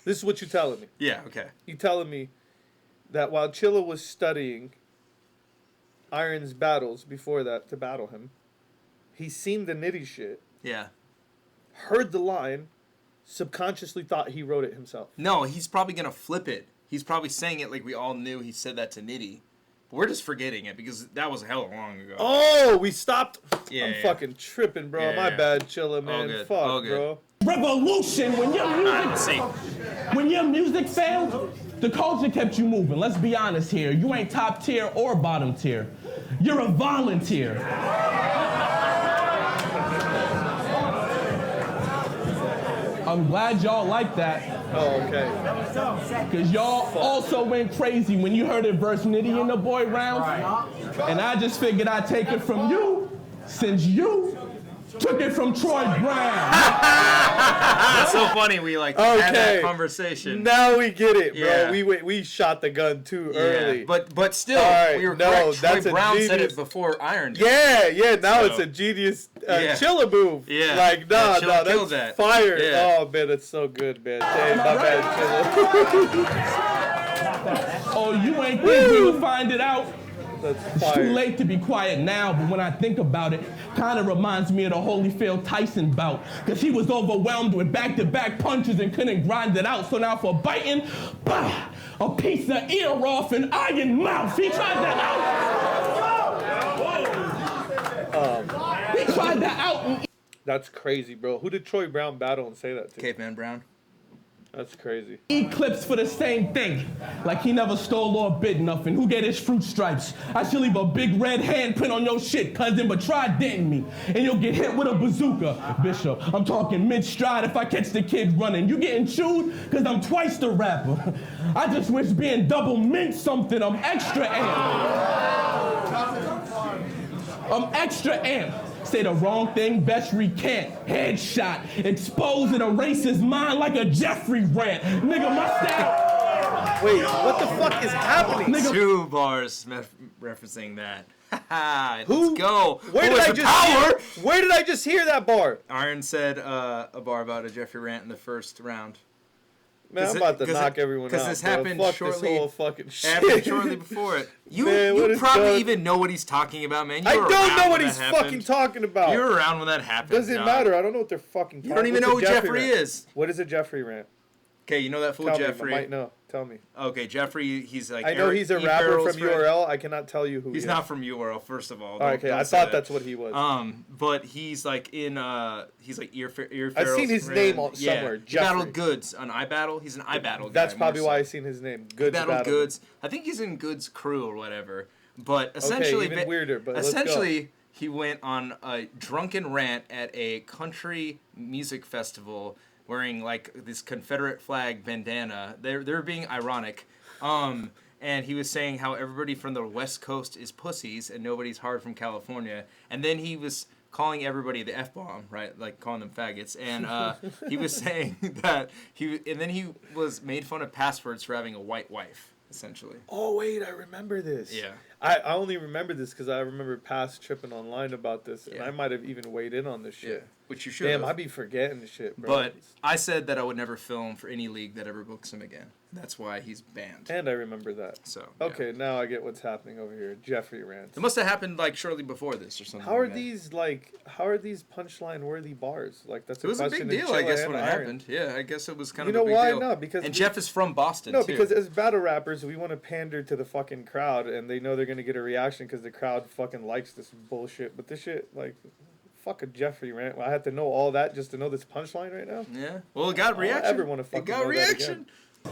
This is what you're telling me. Yeah. Okay. You're telling me that while Chilla was studying Iron's battles before that to battle him, he seen the Nitty shit, Yeah. heard the line, subconsciously thought he wrote it himself. No, he's probably gonna flip it. He's probably saying it like we all knew he said that to Nitty. But we're just forgetting it because that was hella long ago. Oh, we stopped. Yeah, I'm yeah. fucking tripping, bro. Yeah, My yeah. bad, Chilla, man. good, Fuck, all good. bro. Revolution, when your music failed, the culture kept you moving. Let's be honest here. You ain't top tier or bottom tier. You're a volunteer. I'm glad y'all like that. Oh, okay. Cause y'all also went crazy when you heard it verse Nitty in the boy round. And I just figured I'd take it from you, since you took it from Troy Brown. That's so funny. We had that conversation. Now we get it, bro. Yeah. We shot the gun too early. But still, Alright, we were no, correct. Troy that's a Brown said genius. it before Iron did. Yeah. Now So- it's a genius Yeah. Chilla move. Yeah. Like, nah, Chilla killed that's that. fire. Yeah. Oh, man, that's so good, man. Hey, my bad, Chilla. Oh, you ain't think we would find it out? That's It's fire. too late to be quiet now, but when I think about it, kind of reminds me of the Holyfield Tyson bout. Because he was overwhelmed with back-to-back punches and couldn't grind it out. So now for biting, bah, a piece of ear off an iron mouth. He tried that out. He tried that out. And That's crazy, bro. Who did Troy Brown battle and say that to? Caveman Brown. That's crazy. Eclipse for the same thing. Like he never stole or bit nothing. Who get his fruit stripes? I should leave a big red handprint on your shit, cousin, but try denting me. And you'll get hit with a bazooka. Bishop, I'm talking mid-stride if I catch the kid running. You getting chewed? Cause I'm twice the rapper. I just wish being double meant something. I'm extra amp. Say the wrong thing, best recant. Headshot. Expose and erase his mind like a Jeffrey rant. Nigga, my style. Wait, what the fuck is happening? Nigga. 2 bars referencing that. Who? Let's go. Where Who did has I the just power? hear? Where did I just hear that bar? Iron said a bar about a Jeffrey rant in the first round. Man, I'm about to knock everyone out. Because this bro. happened Fuck shortly. This whole fucking shit. Happened shortly before it. You Man, what is probably going- even know what he's talking about, man. You I were don't around know when what that he's happened. fucking talking about. You were around when that happened. Doesn't John. matter. I don't know what they're fucking talking about. You don't even know who What's a Jeffrey rant? is. What is a Jeffrey rant? Okay, you know that fool Tell Jeffrey. me. I might know. Tell me. Okay, Jeffrey, he's like. I know he's a rapper E-Barrel's from friend. URL. I cannot tell you who he He's is. not from URL, first of all. Oh, okay, I thought that's what he was. But he's like in he's like Ear I've seen his name somewhere. He battled Jeffrey. Goods on iBattle. He's an iBattle guy. That's probably more why so. I seen his name. He Goods battled battle. Goods. I think he's in Goods crew or whatever. But essentially, even weirder, but let's go. essentially, he went on a drunken rant at a country music festival wearing like this Confederate flag bandana. They're being ironic. And he was saying how everybody from the West Coast is pussies and nobody's hard from California. And then he was calling everybody the F-bomb, right? Like calling them faggots. And he was saying that he was made fun of passwords for having a white wife, essentially. Oh wait, I remember this. Yeah. I only remember this because I remember past tripping online about this, and Yeah. I might have even weighed in on this shit. Yeah. Which you should. Damn, I be forgetting the shit, bro. But I said that I would never film for any league that ever books him again. That's why he's banned. And I remember that. So yeah. Okay, now I get what's happening over here. Jeffrey rants. It must have happened like shortly before this or something. How are like that. how are these punchline worthy bars? Like that's It was a question big to deal, I Chilla guess, and when it Iron. happened. Yeah, I guess it was kind You of a know big why? deal. No, because and we- Jeff is from Boston. No, too. because as battle rappers, we want to pander to the fucking crowd, and they know they're gonna get a reaction because the crowd fucking likes this bullshit. But this shit, like, fuck a Jeffrey rant. I had to know all that just to know this punchline right now. Yeah. Well, it got a reaction. ever wanna It fucking got know that reaction. again.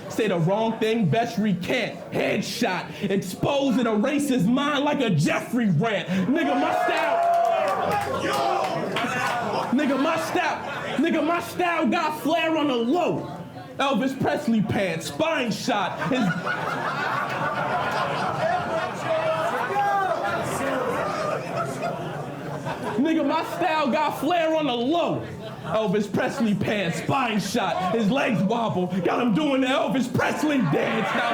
Say the wrong thing, best recant. Headshot. Expose and erase his mind like a Jeffrey rant. Nigga, my style. Nigga, my style got flair on the low. Elvis Presley pants, spine shot. Nigga, my style got flair on the low. Elvis Presley pants, spine shot. His legs wobble. Got him doing the Elvis Presley dance now.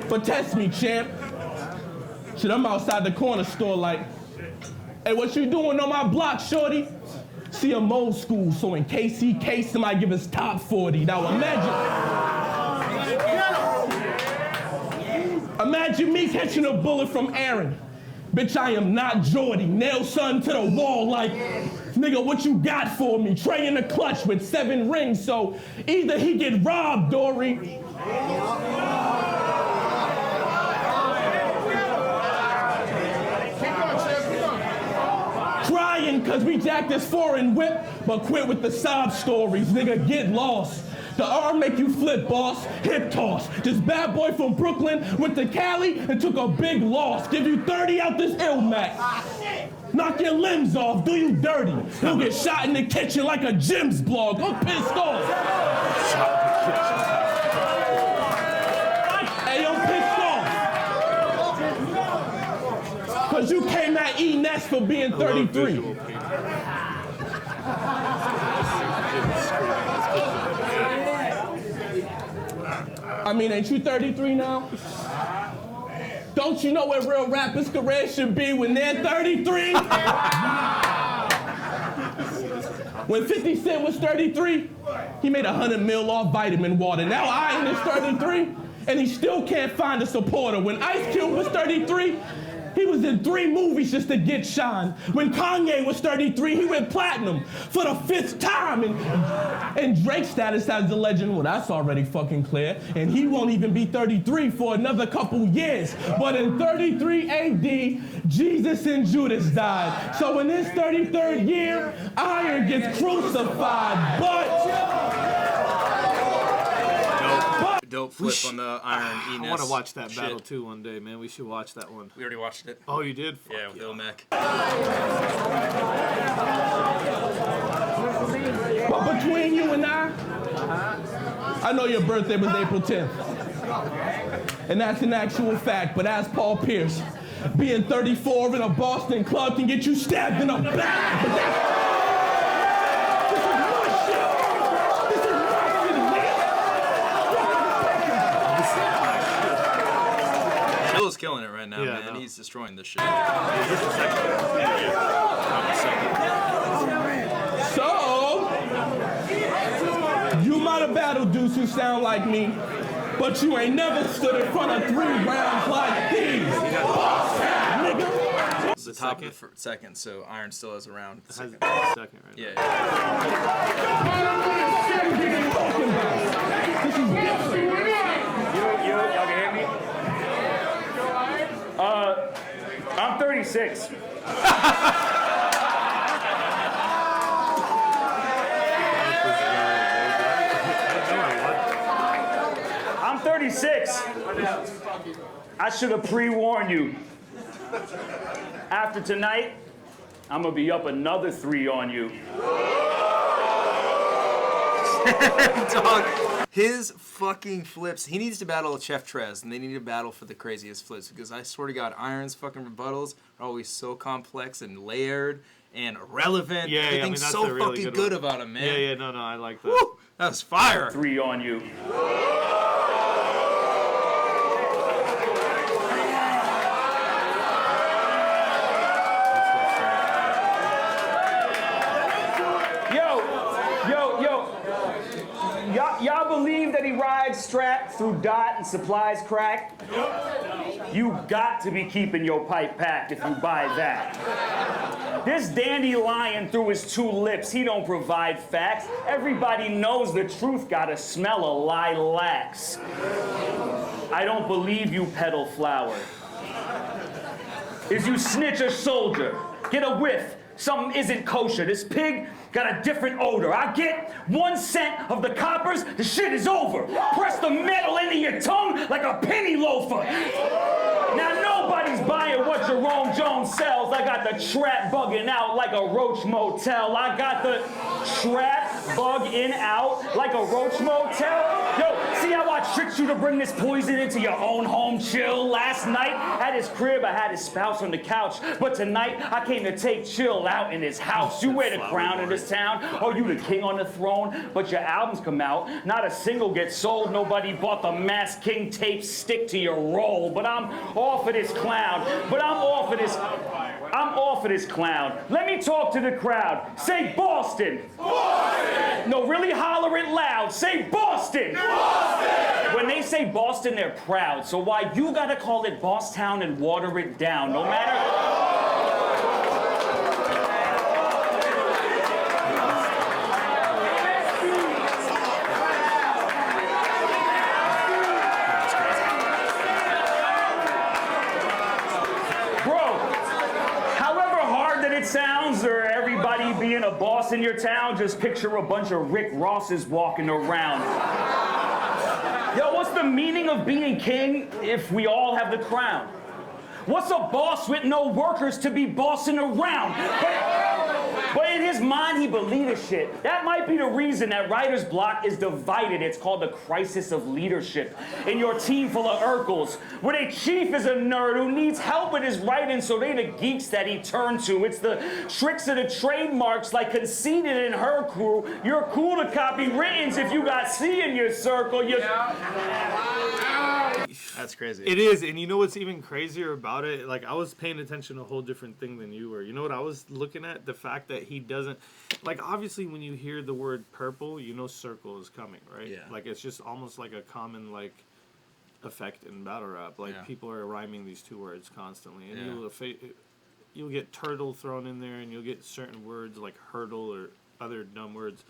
But test me, champ. Shit, I'm outside the corner store like, hey, what you doing on my block, shorty? See, I'm old school, so in case he case him, I give his top 40. Now imagine me catching a bullet from Aaron. Bitch, I am not Jordy. Nail son to the wall like, nigga, what you got for me? Trey in the clutch with 7 rings, so either he get robbed, Dory. Crying cause we jacked this foreign whip, but quit with the sob stories, nigga, get lost. The arm make you flip, boss, hip toss. This bad boy from Brooklyn went to Cali and took a big loss. Give you 30 out this Ilmac. Knock your limbs off, do you dirty. He'll get shot in the kitchen like a Jim's blog. I'm pissed off. Hey, I'm pissed off. Cause you came at E Ness for being 33. I mean, ain't you 33 now? Don't you know where real rappers' career should be when they're 33? When 50 Cent was 33, he made 100 mil off vitamin water. Now Iron is 33, and he still can't find a supporter. When Ice Cube was 33, he was in 3 movies just to get shine. When Kanye was 33, he went platinum for the 5th time. And Drake's status as a legend, well, that's already fucking clear. And he won't even be 33 for another couple years. But in 33 AD, Jesus and Judas died. So in his 33rd year, Iron gets crucified. Dope flip on the Iron Enos. I want to watch that shit. battle too one day, man. We should watch that one. We already watched it. Oh, you did? Yeah, with Ilmac. But between you and I know your birthday was April 10th. And that's an actual fact, but as Paul Pierce, being 34 in a Boston club can get you stabbed in the back. But Bill's killing it right now, man. No. He's destroying this shit. So, you might have battled dudes who sound like me, but you ain't never stood in front of 3 rounds like these. Nigga. It's the top of the second, so Iron still has a round. Second, right? Yeah. Y'all can hear me? I'm 36. I'm 36. I should have pre-warned you. After tonight, I'm gonna be up another 3 on you. Dog. His fucking flips. He needs to battle Chef Trez, and they need to battle for the craziest flips, because I swear to God, Iron's fucking rebuttals are always so complex and layered and relevant. Yeah, everything's so really fucking good about him, man. Yeah, no, I like that. Woo, that was fire. 3 on you. Y'all believe that he rides strapped through dot and supplies crack? You got to be keeping your pipe packed if you buy that. This dandelion through his 2 lips, he don't provide facts. Everybody knows the truth gotta smell of lilacs. I don't believe you peddle flour. Is you snitch a soldier, get a whiff, something isn't kosher. This pig got a different odor. I get 1 cent of the coppers, the shit is over. Press the metal into your tongue like a penny loafer. Now nobody Everybody's buying what Jerome Jones sells. I got the trap bugging out like a roach motel. I got the trap bugging out like a roach motel. Yo, see how I tricked you to bring this poison into your own home chill? Last night at his crib, I had his spouse on the couch. But tonight, I came to take chill out in his house. You wear the crown in this town. Oh, you the king on the throne. But your albums come out. Not a single gets sold. Nobody bought the Masked King tape. Stick to your role. But I'm off of this clown. I'm off of this clown. Let me talk to the crowd. Say Boston. Boston. No, really holler it loud. Say Boston. Boston. When they say Boston, they're proud. So why you gotta call it Bosstown and water it down? No matter. Sounds or everybody being a boss in your town, just picture a bunch of Rick Rosses walking around. Yo, what's the meaning of being king if we all have the crown? What's a boss with no workers to be bossing around? But in his mind, he believed this shit. That might be the reason that writer's block is divided. It's called the crisis of leadership. In your team full of Urkels, where their chief is a nerd who needs help with his writing, so they the geeks that he turned to. It's the tricks of the trademarks, like Conceited in her crew. You're cool to copy writtens if you got C in your circle. That's crazy. It is, and you know what's even crazier about it? Like, I was paying attention to a whole different thing than you were. You know what I was looking at? The fact that he doesn't... Like, obviously, when you hear the word purple, you know circle is coming, right? Yeah. Like, it's just almost like a common, like, effect in battle rap. Like, people are rhyming these two words constantly. And you'll get turtle thrown in there, and you'll get certain words like hurdle or other dumb words.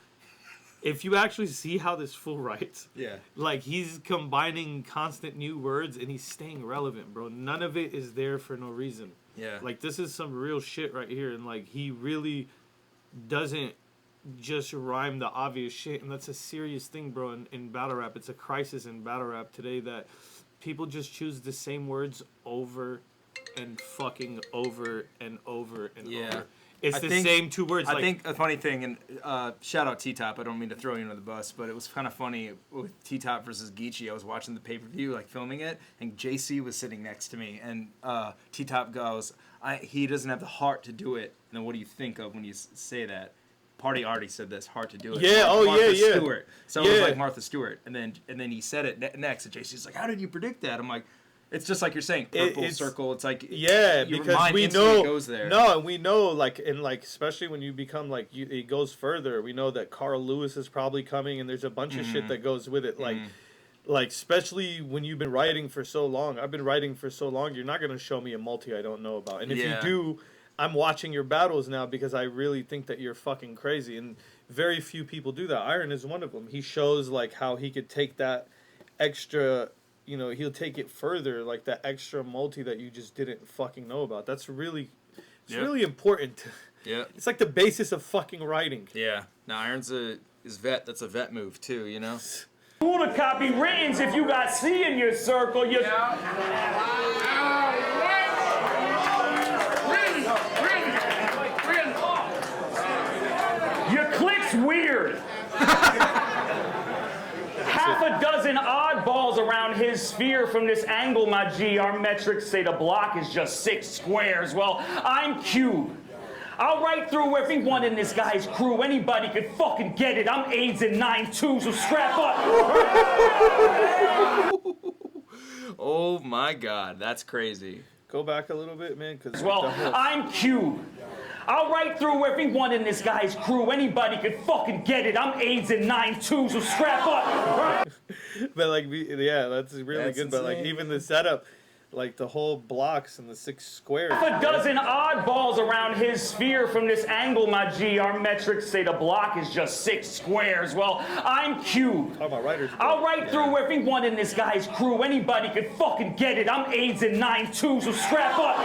If you actually see how this fool writes, like, he's combining constant new words and he's staying relevant, bro. None of it is there for no reason. Yeah. Like, this is some real shit right here. And, like, he really doesn't just rhyme the obvious shit. And that's a serious thing, bro, in battle rap. It's a crisis in battle rap today that people just choose the same words over and fucking over and over and over. It's the same two words. I think a funny thing, and shout out T-Top, I don't mean to throw you under the bus, but it was kind of funny with T-Top versus Geechee. I was watching the pay-per-view, like filming it, and JC was sitting next to me, and T-Top goes, he doesn't have the heart to do it. And then what do you think of when you say that? Party already said this, hard to do it. Yeah, like Martha yeah. Stewart. So it was like Martha Stewart. And then he said it next, and JC's like, how did you predict that? I'm like, it's just like you're saying, purple circle. It's like because we know goes there. No, and we know especially when you become it goes further. We know that Carl Lewis is probably coming, and there's a bunch of shit that goes with it. Like especially when you've been writing for so long. I've been writing for so long. You're not gonna show me a multi I don't know about. And if you do, I'm watching your battles now because I really think that you're fucking crazy. And very few people do that. Iron is one of them. He shows like how he could take that extra. You know, he'll take it further, like that extra multi that you just didn't fucking know about. That's really, really important. Yeah. It's like the basis of fucking writing. Yeah. Now, Iron's is vet. That's a vet move, too, you know? Cool to copy writtens if you got C in your circle. Really? Your click's weird. Half a dozen oddballs around his sphere from this angle, my G. Our metrics say the block is just 6 squares. Well, I'm cube. I'll write through everyone in this guy's crew. Anybody could fucking get it. I'm AIDS and 9-2, so strap up. Oh my God, that's crazy. Go back a little bit, man. I'm cube. I'll write through everyone in this guy's crew. Anybody could fucking get it. I'm AIDS and 9-2, so strap up. But that's really That's good. insane. But like even the setup, like the whole blocks and the 6 squares. Half a dozen oddballs around his sphere from this angle, my G. Our metrics say the block is just 6 squares. Well, I'm cube. Talking about writers. I'll write through everyone in this guy's crew. Anybody could fucking get it. I'm AIDS and 9-2, so strap up.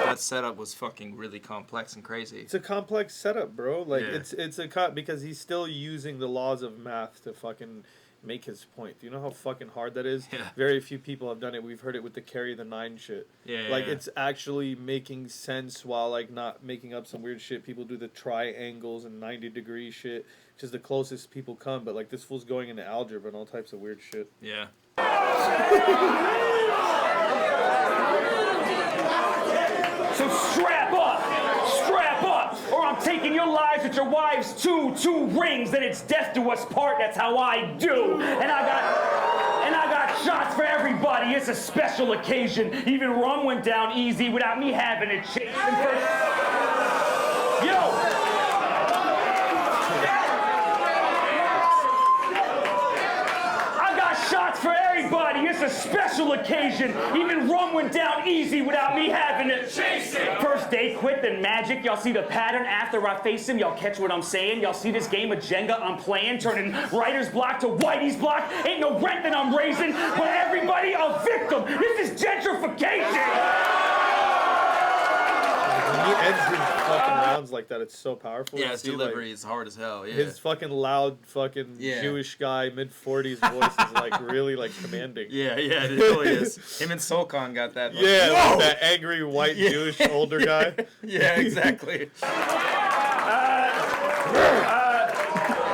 That setup was fucking really complex and crazy. It's a complex setup, bro. Like it's because he's still using the laws of math to fucking make his point. Do you know how fucking hard that is? Yeah. Very few people have done it. We've heard it with the carry the 9 shit. Yeah. Like, it's actually making sense while, like, not making up some weird shit. People do the triangles and 90-degree shit, which is the closest people come. But, like, this fool's going into algebra and all types of weird shit. Yeah. So strap up, or I'm taking your lives with your wives' two rings. Then it's death do us part. That's how I do. And I got shots for everybody. It's a special occasion. Even rum went down easy without me having it chasing first. Yo. Shots for everybody. It's a special occasion. Even rum went down easy without me having to chase it. First day, quit the magic. Y'all see the pattern after I face him. Y'all catch what I'm saying? Y'all see this game of Jenga I'm playing? Turning writer's block to Whitey's block. Ain't no rent that I'm raising, but everybody a victim. This is gentrification. When he ends his fucking rounds like that, it's so powerful. Yeah, his delivery is hard as hell. Yeah. His fucking loud, fucking Jewish guy, mid-40s voice is like really like commanding. Yeah, it really is. Him and Solkon got that. Like, yeah, like that angry white Jewish older guy. Yeah, exactly.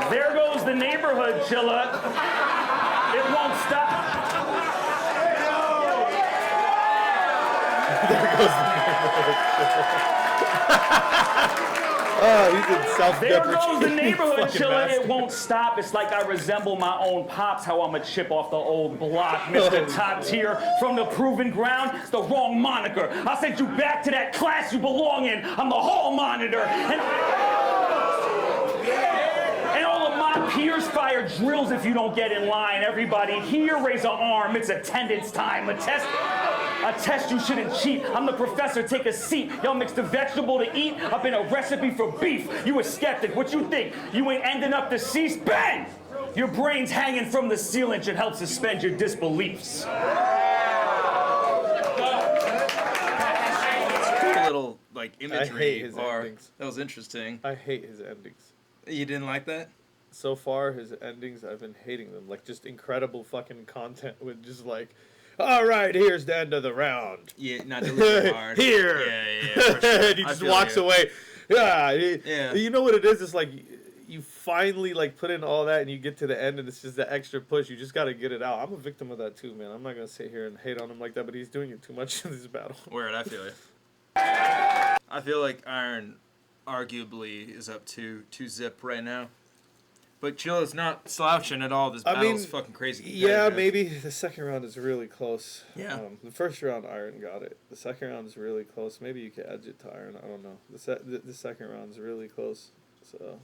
There goes the neighborhood, Chilla. It won't stop. There goes the neighborhood. Oh, he's in self-deprecating. There goes the neighborhood, fucking Chilla. master. It won't stop. It's like I resemble my own pops, how I'm a chip off the old block. Mr. Top Tier from the proven ground. It's the wrong moniker. I sent you back to that class you belong in. I'm the hall monitor. And all of my peers fire drills if you don't get in line. Everybody here raise an arm. It's attendance time. A test you shouldn't cheat. I'm the professor, take a seat. Y'all mix the vegetable to eat up in a recipe for beef. You a skeptic, what you think? You ain't ending up deceased? Bang! Your brain's hanging from the ceiling should help suspend your disbeliefs. Good little, like, imagery. I hate his bar. endings. That was interesting. I hate his endings. You didn't like that? So far, his endings, I've been hating them. Like, just incredible fucking content with just like, all right, here's the end of the round. Yeah, not delivering hard. Here. Yeah, for sure. And he just walks away. Yeah. You know what it is? It's like you finally like put in all that and you get to the end and it's just the extra push. You just got to get it out. I'm a victim of that too, man. I'm not going to sit here and hate on him like that, but he's doing it too much in this battle. Word, I feel it. I feel like Iron arguably is up to 2-zip right now. But Chilla's not slouching at all. This battle's fucking crazy. Yeah, maybe the second round is really close. Yeah. The first round, Iron got it. The second round is really close. Maybe you could edge it to Iron. I don't know. The second round is really close. So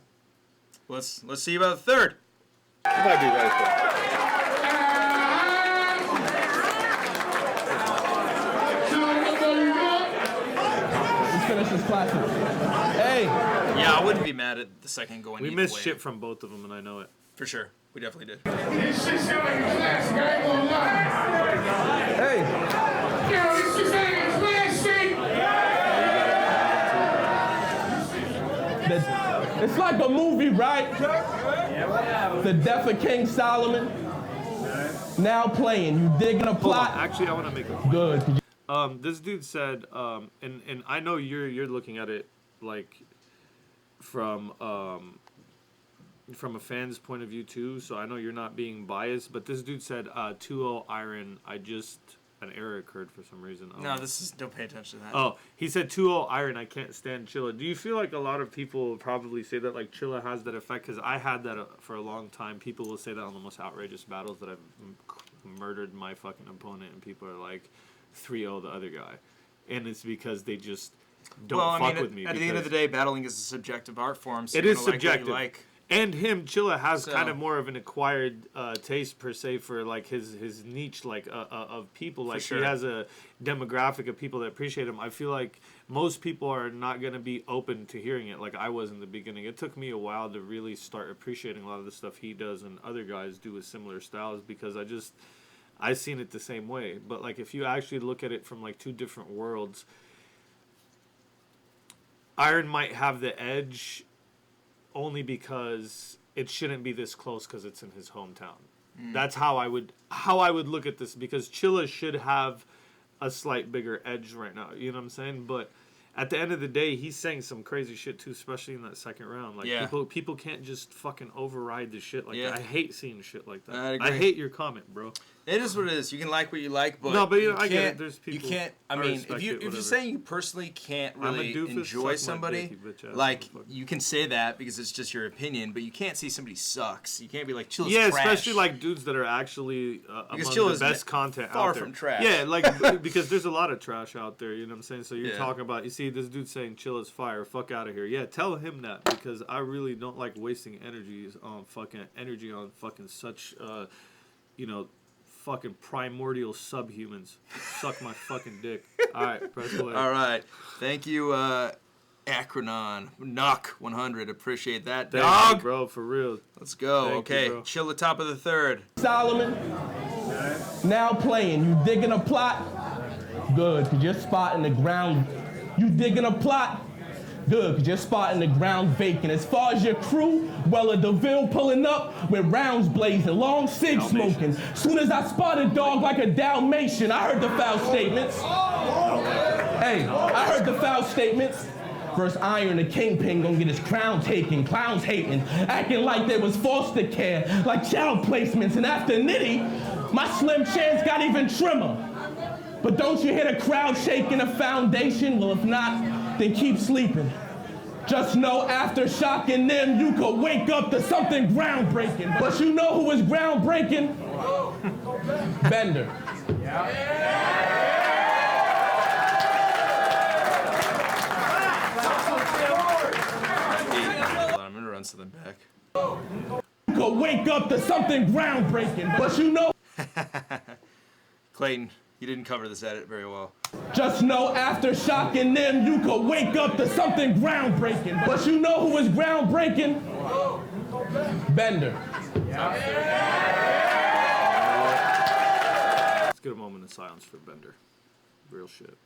let's see about the third. You might be right there. Let's finish this classic. Hey. Yeah, I wouldn't be mad at the second going. We missed shit from both of them, and I know it. For sure. We definitely did. This shit sound like a classic, I ain't gonna lie. Hey. Yo, this shit sound like a classic. It's like a movie, right? The Death of King Solomon. Now playing. You digging a plot? Actually, I want to make a point. Good. This dude said, and I know you're looking at it like from a fan's point of view too, so I know you're not being biased, but this dude said 2-0 Iron. An error occurred for some reason. No, don't pay attention to that. Oh, he said 2-0 Iron. I can't stand Chilla. Do you feel like a lot of people probably say that like Chilla has that effect? Because I had that for a long time. People will say that on the most outrageous battles that I've murdered my fucking opponent, and people are like 3-0 the other guy, and it's because they just don't fuck with me. At the end of the day, battling is a subjective art form. So it is subjective. Like And Chilla has kind of more of an acquired taste per se for like his niche of people. Like sure. He has a demographic of people that appreciate him. I feel like most people are not going to be open to hearing it like I was in the beginning. It took me a while to really start appreciating a lot of the stuff he does and other guys do with similar styles because I've seen it the same way. But like if you actually look at it from like two different worlds, Iron might have the edge only because it shouldn't be this close because it's in his hometown. That's how I would look at this, because Chilla should have a slight bigger edge right now. You know what I'm saying? But at the end of the day, he's saying some crazy shit too, especially in that second round. Like people can't just fucking override the shit like that. I hate seeing shit like that. I hate your comment, bro. It is what it is. You can like what you like, but no, but you I get it. There's people. You can't. I mean, if you're saying you personally can't really enjoy somebody, like you can say that because it's just your opinion, but you can't say somebody sucks. You can't be like Chilla's trash. Especially like dudes that are actually among the best content far out there. From trash. Yeah, like because there's a lot of trash out there. You know what I'm saying? So you're talking about, you see this dude saying Chilla's fire, fuck out of here. Yeah, tell him that, because I really don't like wasting energy on fucking such fucking primordial subhumans. Suck my fucking dick. All right, press play. All right, thank you, Acronon Knock 100. Appreciate that, Thank dog. you, bro, for real. Let's go. Thank Okay, you, Chilla top of the third. Solomon, now playing. You digging a plot? Good, because you're spotting the ground. You digging a plot? Good, because you're spotting the ground vacant. As far as your crew, well, a DeVille pulling up with rounds blazing, long cig smoking. Soon as I spotted dog like a Dalmatian, I heard the foul statements. Hey, I heard the foul statements. First Iron, the kingpin, gonna get his crown taken, clowns hating, acting like there was foster care, like child placements. And after Nitty, my slim chance got even trimmer. But don't you hear the crowd shaking the foundation? Well, if not, then keep sleeping. Just know after shocking them, you could wake up to something groundbreaking. But you know who was groundbreaking? Bender. I'm gonna run something back. You could wake up to something groundbreaking. But you know. Clayton, you didn't cover this edit very well. Just know after shocking them, you could wake up to something groundbreaking. But you know who was groundbreaking? Bender. Let's get a moment of silence for Bender. Real shit.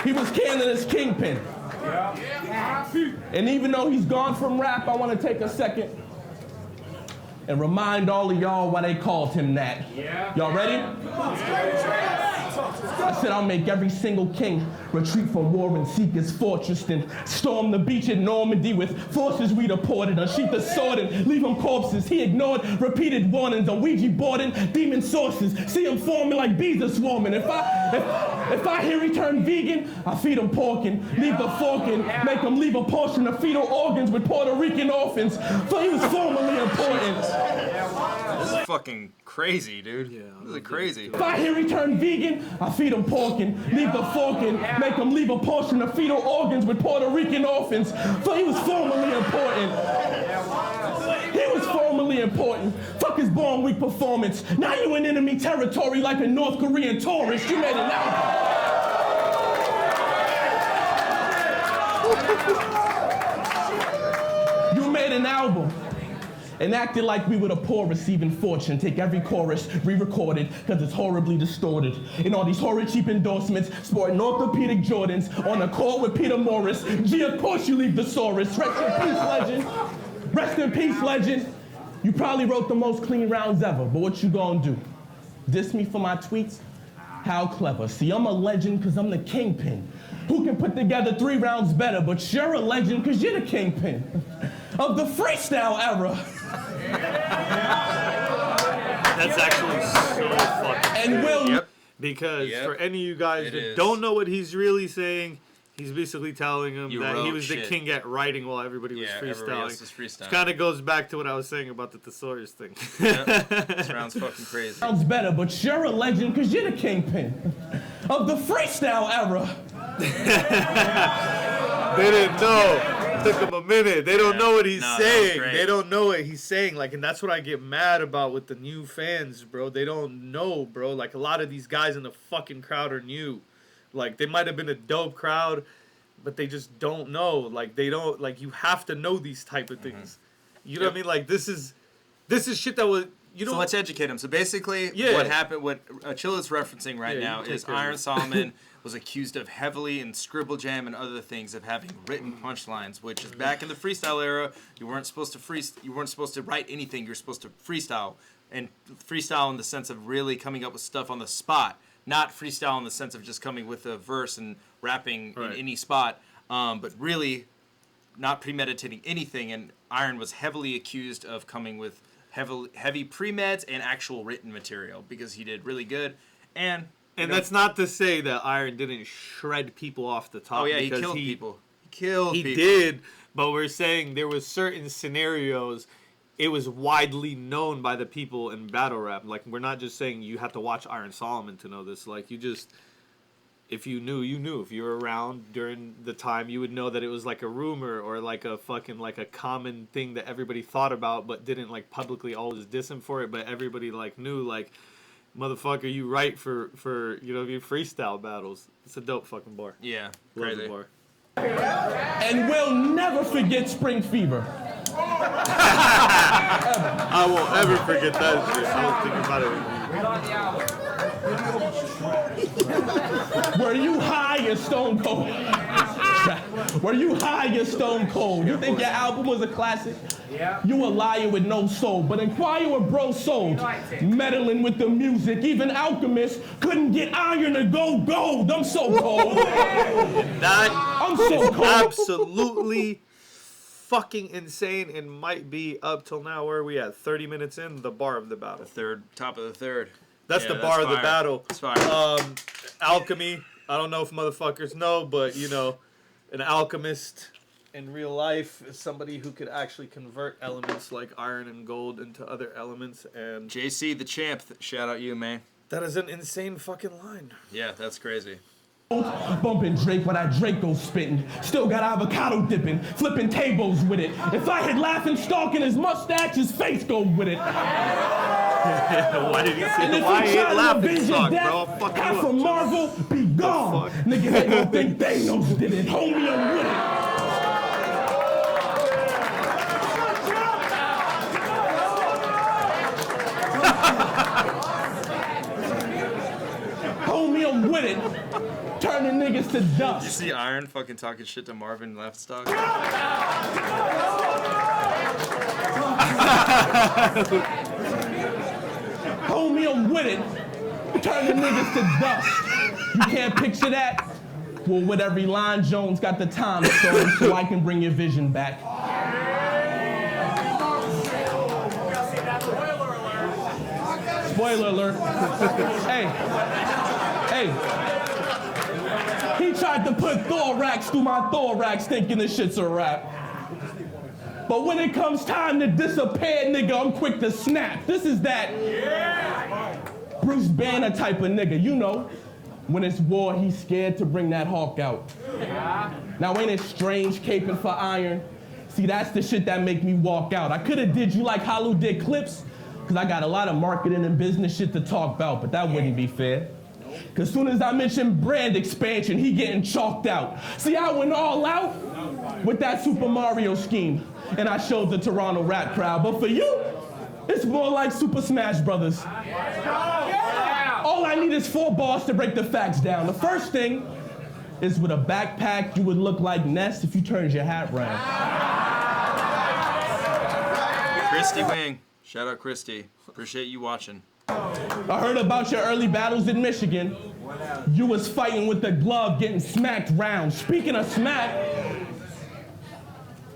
He was Canada's kingpin. And even though he's gone from rap, I want to take a second and remind all of y'all why they called him that. Y'all ready? I said I'll make every single king retreat from war and seek his fortress, then storm the beach at Normandy with forces we deported, unsheath the sword and leave him corpses. He ignored repeated warnings on Ouija boarding demon sources. See him forming like bees are swarming. If I hear he turned vegan, I feed him pork and leave the fork and make him leave a portion of fetal organs with Puerto Rican orphans. So he was formally important. This is fucking crazy, dude. Yeah, this is crazy. If I hear he turned vegan, I feed him pork and leave the fork and make him leave a portion of fetal organs with Puerto Rican orphans. So he was formally important. He was formally important. Fuck his Born Week performance. Now you in enemy territory like a North Korean tourist. You made an album. You made an album and acted like we were the poor receiving fortune. Take every chorus, re-recorded, cause it's horribly distorted. And all these horrid cheap endorsements, sporting orthopedic Jordans, on the court with Peter Morris. Gee, of course you leave the Saurus. Rest in peace, legend. Rest in peace, legend. You probably wrote the most clean rounds ever, but what you gonna do? Diss me for my tweets? How clever. See, I'm a legend cause I'm the kingpin. Who can put together 3 rounds better? But you're a legend cause you're the kingpin of the freestyle era. That's actually so fucking And Will, because for any of you guys that don't know what he's really saying, he's basically telling him that he was the king at writing while everybody was freestyling. It kind of goes back to what I was saying about the thesaurus thing. This round's fucking crazy. sounds better, but you're a legend because you're the kingpin of the freestyle era. They didn't know. took him a minute. They don't know what he's saying. Great. They don't know what he's saying. Like, and that's what I get mad about with the new fans, bro. They don't know, bro. Like, a lot of these guys in the fucking crowd are new. Like, they might have been a dope crowd, but they just don't know. Like, they don't, like, you have to know these type of things. You know what I mean? Like, this is shit that was, you know. So let's educate him. So basically, what happened, what Chilla's referencing right now is Iron Solomon was accused of heavily in Scribble Jam and other things of having written punchlines, which is back in the freestyle era. You weren't supposed to write anything. You're supposed to freestyle, and freestyle in the sense of really coming up with stuff on the spot, not freestyle in the sense of just coming with a verse and rapping in any spot, but really not premeditating anything. And Iron was heavily accused of coming with heavy pre-meds and actual written material because he did really good. And that's not to say that Iron didn't shred people off the top. Oh yeah, he killed people. He did, but we're saying there was certain scenarios. It was widely known by the people in battle rap. Like, we're not just saying you have to watch Iron Solomon to know this. Like, you just, if you knew, you knew. If you were around during the time, you would know that it was like a rumor or like a fucking, like a common thing that everybody thought about but didn't like publicly always diss him for it. But everybody like knew, like, motherfucker, you write for you know, your freestyle battles. It's a dope fucking bar. Yeah, love crazy. the bar. And we'll never forget Spring Fever. I won't ever forget that shit. I was thinking about it. Were you high or stone cold? Were you high or stone cold? You think your album was a classic? Yeah. You a liar with no soul, but inquire what bro sold. Meddling with the music, even Alchemist couldn't get Iron to go gold. I'm so cold. I'm so cold. Absolutely fucking insane, and might be up till now. Where are we at? 30 minutes in, the bar of the battle. Top of the third. That's the bar of the battle. That's fire. Alchemy. I don't know if motherfuckers know, but you know, an alchemist in real life is somebody who could actually convert elements like iron and gold into other elements. And JC the champ, shout out you, man. That is an insane fucking line. Yeah, that's crazy. Bumping Drake while that Drake goes spitting. Still got avocado dipping, flipping tables with it. If I had laughing Stalk in his mustache, his face go with it. Why did he say And if why you he ain't try to laughing avenge Stalk, his bro? death, Fuck half you of up. Marvel be gone. Niggas they don't think Thanos did it. Homie, I'm with it. Homie, I'm with it. Turning niggas to dust. You see Iron fucking talking shit to Marvin Leftstock? Homie, I'm with it. Turning niggas to dust. You can't picture that? Well, with every line, Jones got the time stone so I can bring your vision back. Spoiler alert. Hey. He tried to put thorax through my thorax thinking this shit's a rap. But when it comes time to disappear, nigga, I'm quick to snap. This is that Bruce Banner type of nigga, you know. When it's war, he's scared to bring that hawk out. Now ain't it strange caping for Iron? See, that's the shit that make me walk out. I coulda did you like Hollow did Clips, cause I got a lot of marketing and business shit to talk about, but that wouldn't be fair. Cause soon as I mention brand expansion, he getting chalked out. See, I went all out with that Super Mario scheme, and I showed the Toronto rap crowd. But for you, it's more like Super Smash Brothers. All I need is 4 bars to break the facts down. The first thing is with a backpack, you would look like Ness if you turned your hat round. Christy Wing. Shout out Christy. Appreciate you watching. I heard about your early battles in Michigan. You was fighting with the glove, getting smacked round. Speaking of smack,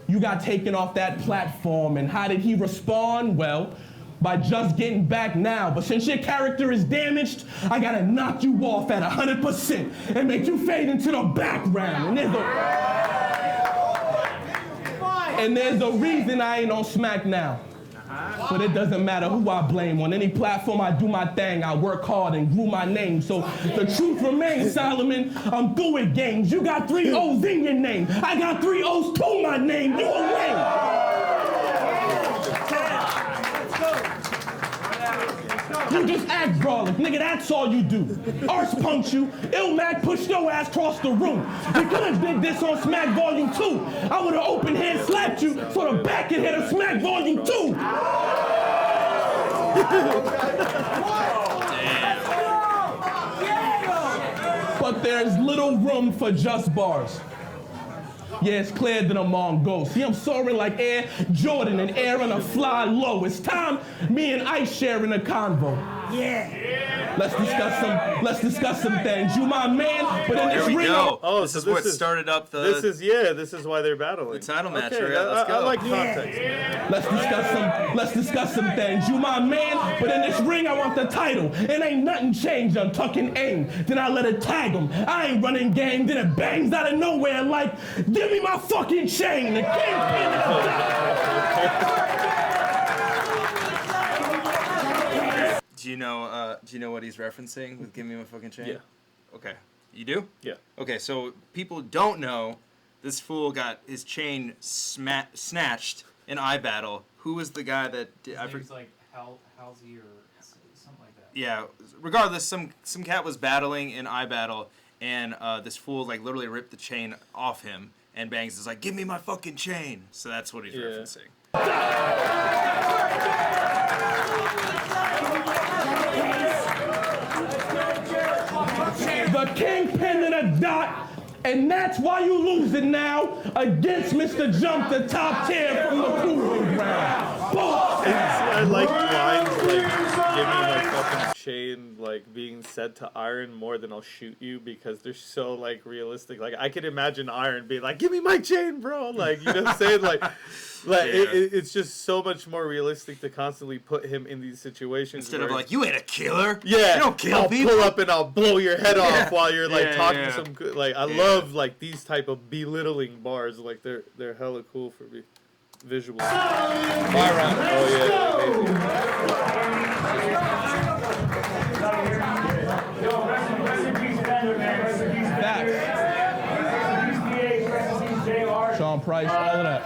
you got taken off that platform, and how did he respond? Well, by just getting back now. But since your character is damaged, I gotta knock you off at 100% and make you fade into the background. And there's a reason I ain't on smack now. But it doesn't matter who I blame. On any platform, I do my thing. I work hard and grew my name. So the truth remains, Solomon, I'm through with games. You got 3 O's in your name. I got 3 O's to my name. You a lame. You just act brawling, nigga, that's all you do. Arse punked you, Ilmac pushed your ass across the room. We could've did this on Smack Volume 2. I would've open hand slapped you so the back could hit a Smack Volume 2. But there's little room for just bars. Yeah, it's clear that I'm on go. See, I'm soaring like Air Jordan and Air on a fly low. It's time me and Ice sharing a convo. Yeah. Let's discuss some things. You my man, but in this Here we ring. go. Oh, this so is this what is- started up the. This is why they're battling. The title match, Okay, right? Let's go. I like context. Let's discuss some things. You my man, but in this ring I want the title. And ain't nothing changed. I'm tucking aim. Then I let it tag him. I ain't running game. Then it bangs out of nowhere like, give me my fucking chain. The kingpin of the Do you know what he's referencing with "Give Me My Fucking Chain"? Yeah. Okay. You do? Yeah. Okay, so people don't know this fool got his chain snatched in iBattle. Who was the guy that did? His name's like Halsey or something like that. Yeah. Regardless, some cat was battling in iBattle, and this fool like literally ripped the chain off him, and Bangs is like, "Give me my fucking chain." So that's what he's referencing. The kingpin of the dot, and that's why you losing now against Mr. Jump, the top tier from the proving ground. I like lines like, give me my fucking chain, like, being said to Iron more than I'll shoot you, because they're so, like, realistic. Like, I could imagine Iron being like, give me my chain, bro. Like, you know what I'm saying? Like it's just so much more realistic to constantly put him in these situations. Instead of like, you ain't a killer. Yeah. You don't kill I'll people. pull up and I'll blow your head off while you're, like, talking some good, like, I love, like, these type of belittling bars. Like, they're hella cool for me. Visual. Oh, yeah. Sean Price, all of that.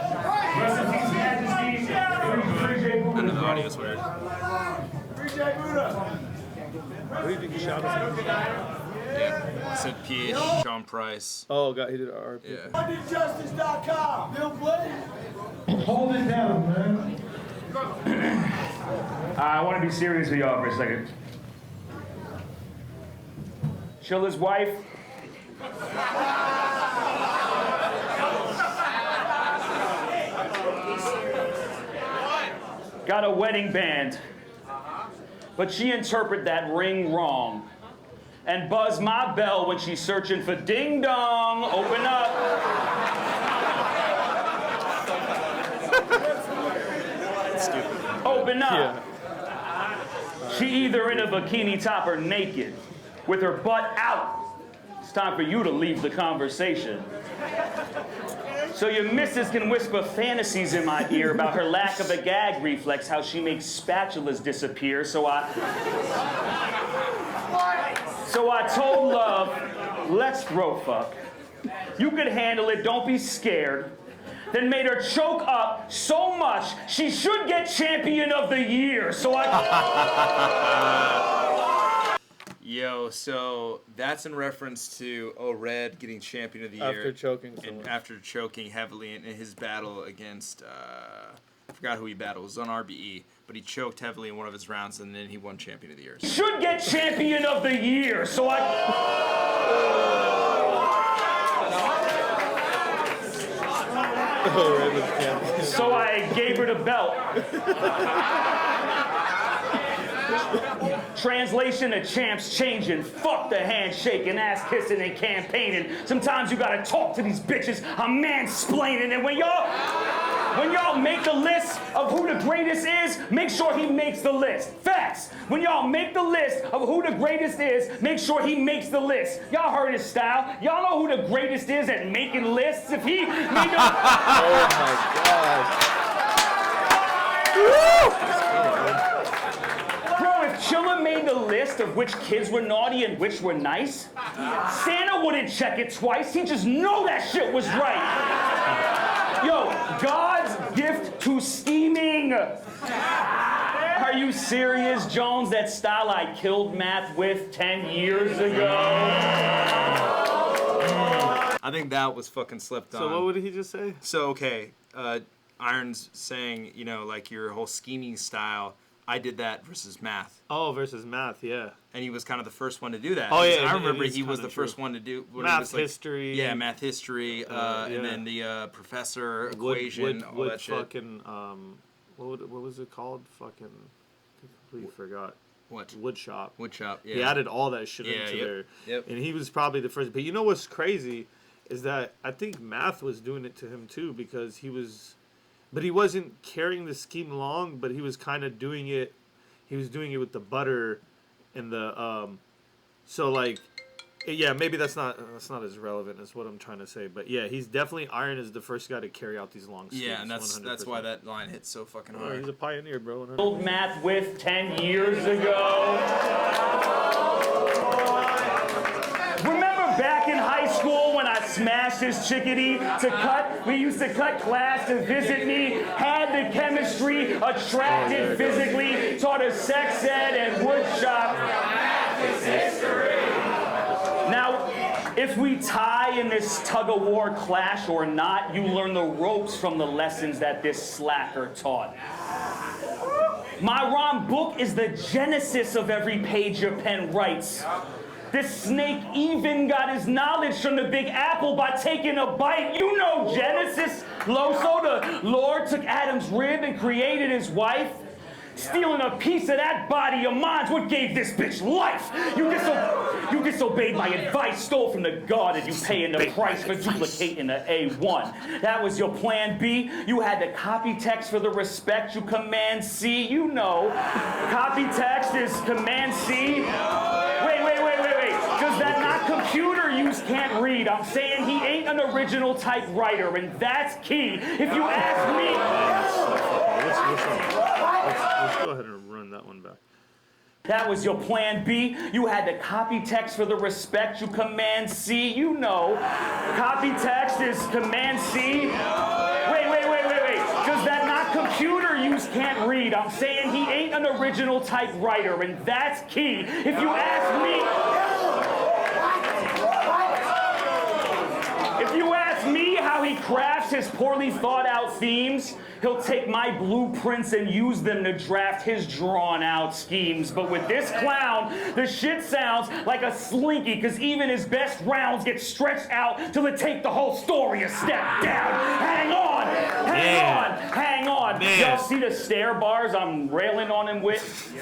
I know the audio's weird. What do you think he shot us? Yeah. It said PH Sean Price. Oh, God, he did RP. Yeah. RYDJustice.com. Bill Clayton. Hold it down, man. I want to be serious with y'all for a second. Chilla's wife. Got a wedding band, but she interpreted that ring wrong and buzzed my bell when she's searching for ding dong. Open up. Open up. Yeah. She either in a bikini top or naked, with her butt out. It's time for you to leave the conversation. So your missus can whisper fantasies in my ear about her lack of a gag reflex, how she makes spatulas disappear. So I told Love, let's throat fuck. You could handle it, don't be scared. Then made her choke up so much she should get champion of the year. So Yo, so that's in reference to RYD getting champion of the year After choking someone. and after choking heavily in his battle against I forgot who he battled. It was on RBE, but he choked heavily in one of his rounds and then he won champion of the year. should get champion of the year. So So I gave her the belt. Translation of champs changing. Fuck the handshaking, ass kissing, and campaigning. Sometimes you gotta talk to these bitches. I'm mansplaining, and when y'all make the list of who the greatest is, make sure he makes the list. Facts. When y'all make the list of who the greatest is, make sure he makes the list. Y'all heard his style. Y'all know who the greatest is at making lists. If he made the Oh my God. Bro, if Chilla made the list of which kids were naughty and which were nice, Santa wouldn't check it twice. He'd just know that shit was right. Yo, God's gift to scheming. Are you serious, Jones? That style I killed math with 10 years ago? I think that was fucking slept on. So what would he just say? So, okay, Iron's saying, you know, like your whole scheming style, I did that versus math. Oh, versus math, yeah. And he was kind of the first one to do that. Oh, yeah. I remember he was the first one to do math history. Yeah, math history, and then the professor equation, all that shit. Fucking, what was it called? Fucking, completely forgot. What? Woodshop. Woodshop, yeah. He added all that shit into there. Yep. And he was probably the first. But you know what's crazy is that I think math was doing it to him too, because he wasn't carrying the scheme long, but he was kind of doing it. He was doing it with the butter and the so like, yeah, maybe that's not as relevant as what I'm trying to say, but yeah, he's definitely Iron is the first guy to carry out these long schemes. Yeah, and that's 100%. why that line hits so fucking hard. He's a pioneer, bro. Killed math with 10 years ago. Remember back in high school when I smashed his chickadee to cut? We used to cut class to visit me, had the chemistry, attracted physically, taught us sex ed and woodshop. Math is history. Now, if we tie in this tug-of-war clash or not, you learn the ropes from the lessons that this slacker taught. My rhyme book is the genesis of every page your pen writes. This snake even got his knowledge from the Big Apple by taking a bite. You know Genesis. Loso, the Lord, took Adam's rib and created his wife. Stealing a piece of that body of mine's what gave this bitch life. You disobeyed my advice, stole from the God, and you paying the price for duplicating the A1. That was your plan B. You had to copy text for the respect you command C. You know, copy text is command C. Wait. Does that not computer use can't read? I'm saying he ain't an original typewriter, and that's key. If you ask me... Let's go ahead and run that one back. That was your plan B. You had to copy text for the respect you command C. You know, copy text is command C. Wait. Does that not computer use can't read? I'm saying he ain't an original typewriter, and that's key. If you ask me... how he crafts his poorly thought out themes, he'll take my blueprints and use them to draft his drawn out schemes. But with this clown, the shit sounds like a slinky, cause even his best rounds get stretched out till it take the whole story a step down. Hang on. Man. Y'all see the stair bars I'm railing on him with?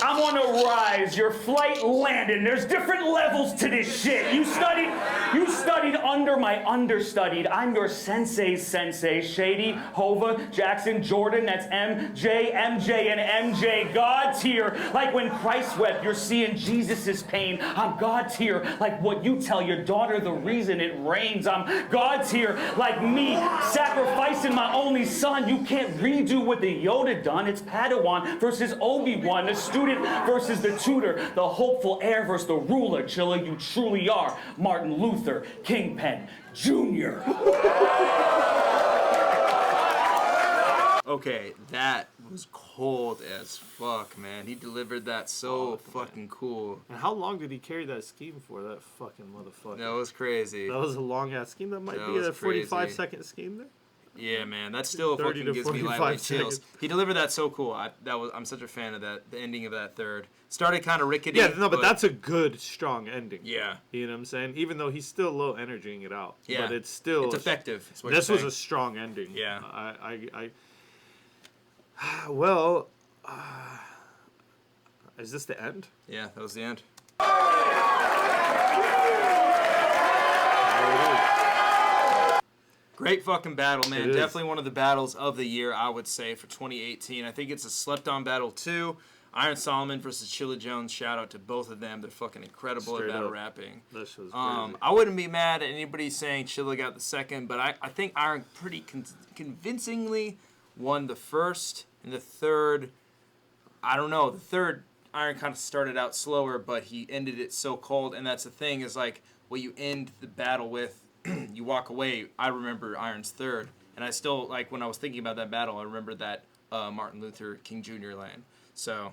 I'm on a rise, your flight landed. There's different levels to this shit. You studied under my understudied. I'm your sensei's sensei. Shady, Hova, Jackson, Jordan, that's MJ, and MJ. God's here. Like when Christ wept, you're seeing Jesus' pain. I'm God's here. Like what you tell your daughter the reason it rains. I'm God's here. Like me, sacrificing my only son. You can't redo what the Yoda done. It's Padawan versus Obi-Wan. The student versus the tutor. The hopeful heir versus the ruler. Chilla, you truly are Martin Luther, Kingpin, Jr. Okay, that was cold as fuck, man. He delivered that so fucking cool. And how long did he carry that scheme for, that fucking motherfucker? That was crazy. That was a long-ass scheme. That might be a 45-second scheme there. Yeah, man, that still fucking gives me lightweight chills. He delivered that so cool. I'm such a fan of that. The ending of that third started kind of rickety. Yeah, no, but that's a good, strong ending. Yeah, you know what I'm saying. Even though he's still low energying it out. Yeah, but it's effective. This was a strong ending. Yeah, well, is this the end? Yeah, that was the end. Great fucking battle, man. Definitely one of the battles of the year, I would say, for 2018. I think it's a slept-on battle, too. Iron Solomon versus Chilla Jones. Shout out to both of them. They're fucking incredible at battle rapping. This was crazy. I wouldn't be mad at anybody saying Chilla got the second, but I think Iron pretty convincingly won the first, and the third, I don't know. The third, Iron kind of started out slower, but he ended it so cold. And that's the thing is like what you end the battle with, you walk away. I remember Iron's third, and I still like when I was thinking about that battle. I remember that Martin Luther King Jr. line. So,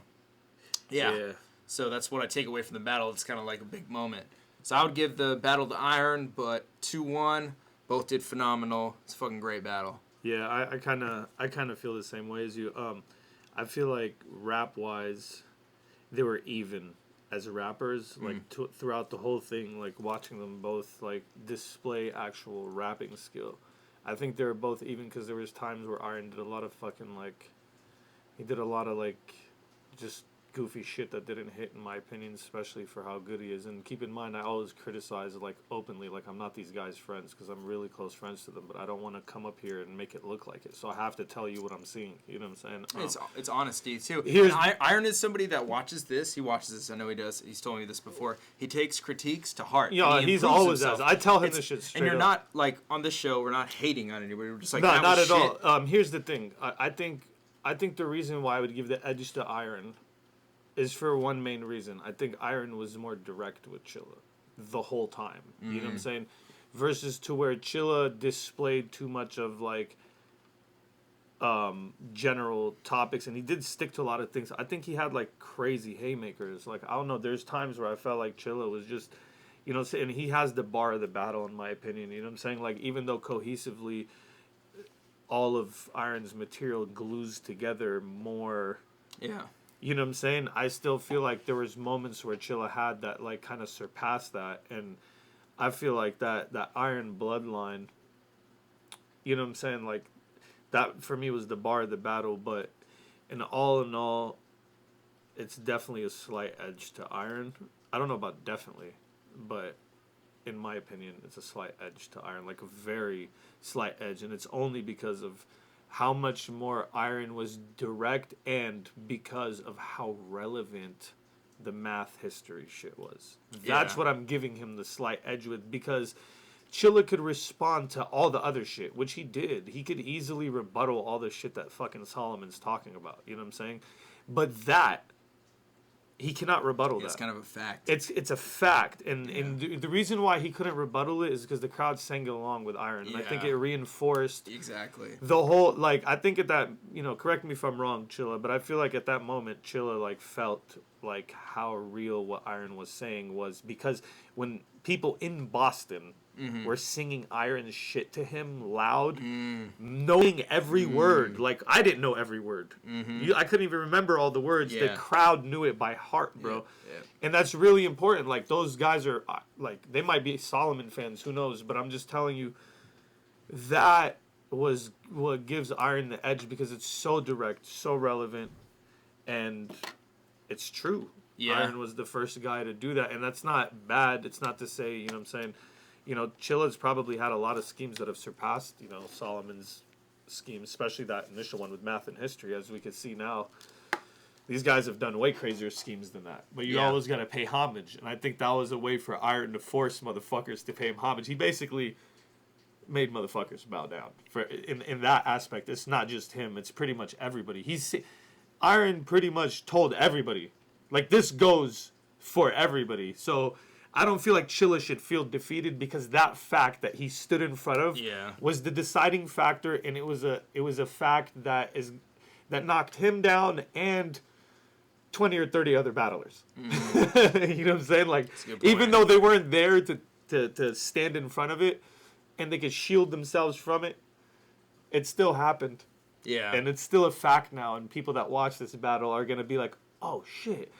yeah. So that's what I take away from the battle. It's kind of like a big moment. So I would give the battle to Iron, but 2-1. Both did phenomenal. It's a fucking great battle. Yeah, I kind of feel the same way as you. I feel like rap wise, they were even as rappers. Like throughout the whole thing, like watching them both like display actual rapping skill. I think they were both even because there was times where Iron did a lot of fucking like, he did a lot of like, just goofy shit that didn't hit in my opinion, especially for how good he is. And keep in mind, I always criticize like openly, like I'm not these guys' friends because I'm really close friends to them, but I don't want to come up here and make it look like it. So I have to tell you what I'm seeing. You know what I'm saying? It's honesty too. Iron is somebody that watches this. He watches this. I know he does. He's told me this before. He takes critiques to heart. Yeah, he's always does. I tell him this shit straight up. And you're not like on this show. We're not hating on anybody. We're just like no, that not was at shit. all. Here's the thing. I think the reason why I would give the edge to Iron is for one main reason. I think Iron was more direct with Chilla the whole time. You know what I'm saying? Versus to where Chilla displayed too much of like general topics, and he did stick to a lot of things. I think he had like crazy haymakers. Like I don't know, there's times where I felt like Chilla was just, you know, and he has the bar of the battle in my opinion. You know what I'm saying? Like even though cohesively all of Iron's material glues together more. Yeah. You know what I'm saying? I still feel like there was moments where Chilla had that like kind of surpassed that, and I feel like that Iron bloodline, you know what I'm saying? Like that for me was the bar of the battle, but in all, it's definitely a slight edge to Iron. I don't know about definitely, but in my opinion, it's a slight edge to Iron, like a very slight edge, and it's only because of how much more Iron was direct and because of how relevant the math history shit was. That's what I'm giving him the slight edge with, because Chilla could respond to all the other shit, which he did. He could easily rebuttal all the shit that fucking Solomon's talking about. You know what I'm saying? But that, he cannot rebuttal that. It's kind of a fact. It's a fact, and the reason why he couldn't rebuttal it is because the crowd sang along with Iron, and I think it reinforced the whole. Like I think at that, you know, correct me if I'm wrong, Chilla, but I feel like at that moment, Chilla like felt like how real what Iron was saying was, because when people in Boston were singing Iron's shit to him loud, knowing every word. Like, I didn't know every word. I couldn't even remember all the words. The crowd knew it by heart, bro. And that's really important. Like, those guys are, like, they might be Solomon fans. Who knows? But I'm just telling you, that was what gives Iron the edge, because it's so direct, so relevant, and it's true. Iron was the first guy to do that, and that's not bad. It's not to say, you know what I'm saying, you know, Chilla's probably had a lot of schemes that have surpassed, you know, Solomon's scheme, especially that initial one with math and history, as we can see now. These guys have done way crazier schemes than that. But you always got to pay homage, and I think that was a way for Iron to force motherfuckers to pay him homage. He basically made motherfuckers bow down. For in that aspect, it's not just him, it's pretty much everybody. Iron pretty much told everybody, like, this goes for everybody. So I don't feel like Chilla should feel defeated, because that fact that he stood in front of was the deciding factor, and it was a fact that knocked him down and 20 or 30 other battlers. You know what I'm saying? Like, even though they weren't there to stand in front of it and they could shield themselves from it, it still happened. Yeah. And it's still a fact now, and people that watch this battle are going to be like, oh shit,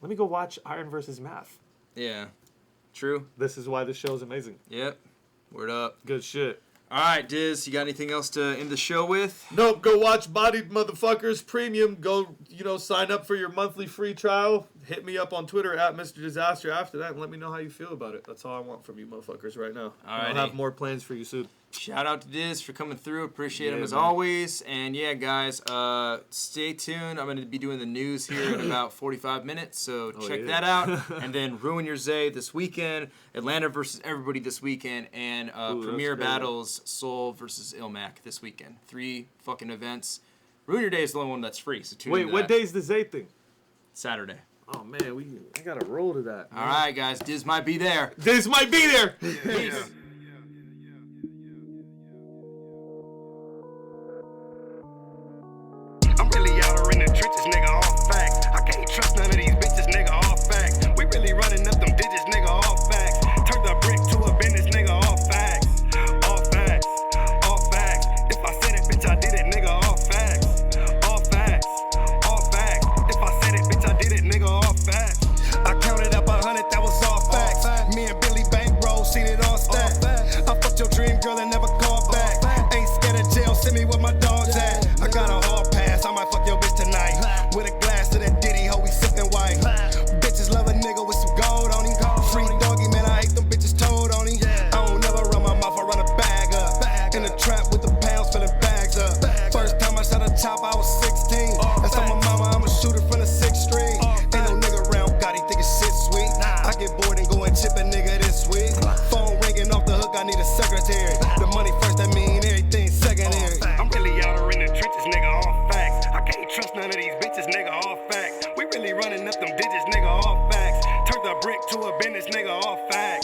let me go watch Iron versus Math. Yeah, true. This is why the show is amazing. Yep. Word up. Good shit. All right, Diz, you got anything else to end the show with? Nope. Go watch Bodied Motherfuckers Premium. Go, you know, sign up for your monthly free trial. hit me up on Twitter at Mr. Disaster after that and let me know how you feel about it. That's all I want from you motherfuckers right now. I'll have more plans for you soon. Shout out to Diz for coming through. Appreciate him as man. always. And yeah, guys, stay tuned. I'm going to be doing the news here in about 45 minutes, so check that out. And then Ruin Your Zay this weekend, Atlanta versus everybody this weekend, and Premier Battles Soul versus Ilmac this weekend. 3 fucking events. Ruin Your Day is the only one that's free, so tune in to what that. day is the Zay thing? Saturday. Oh man, I gotta roll to that. All right, guys, Diz might be there. Diz might be there. Peace. I'm really out here in the trenches, nigga, all facts. I can't trust none of these bitches, nigga, all facts. We really running up them digits, nigga, all facts. Turned the brick to a business, nigga, all facts. All facts, all facts. If I said it, bitch, I did it, nigga, all facts. All facts, all facts. If I said it, bitch, I did it, nigga, all facts. I counted up 100, that was all facts. Me and Billy bankroll, seen it all stack. I fucked your dream girl and never called back. Ain't scared of jail, send me where my dog's at. I got a hall pass, I might fuck your bitch tonight. With a glass of that Diddy, ho, we sippin' white. Bitches love a nigga with some gold on him. Free doggy, man, I hate them bitches told on him. I don't never run my mouth, I run a bag up. In the trap with the pounds, filling bags up. First time I shot a chop, I was 16. That's on my mama, I'm a shooter from the 6th Street. Ain't no nigga around, God, he think his shit sweet. I get bored and go and chip a nigga this week. Phone ringing off the hook, I need a secretary. The money first, that mean everything secondary. I'm really out here in the trenches, nigga, all facts. I can't trust none of these bitches, nigga, all facts. We really running up them digits, nigga, all facts. Turned the brick to a business, nigga, all facts.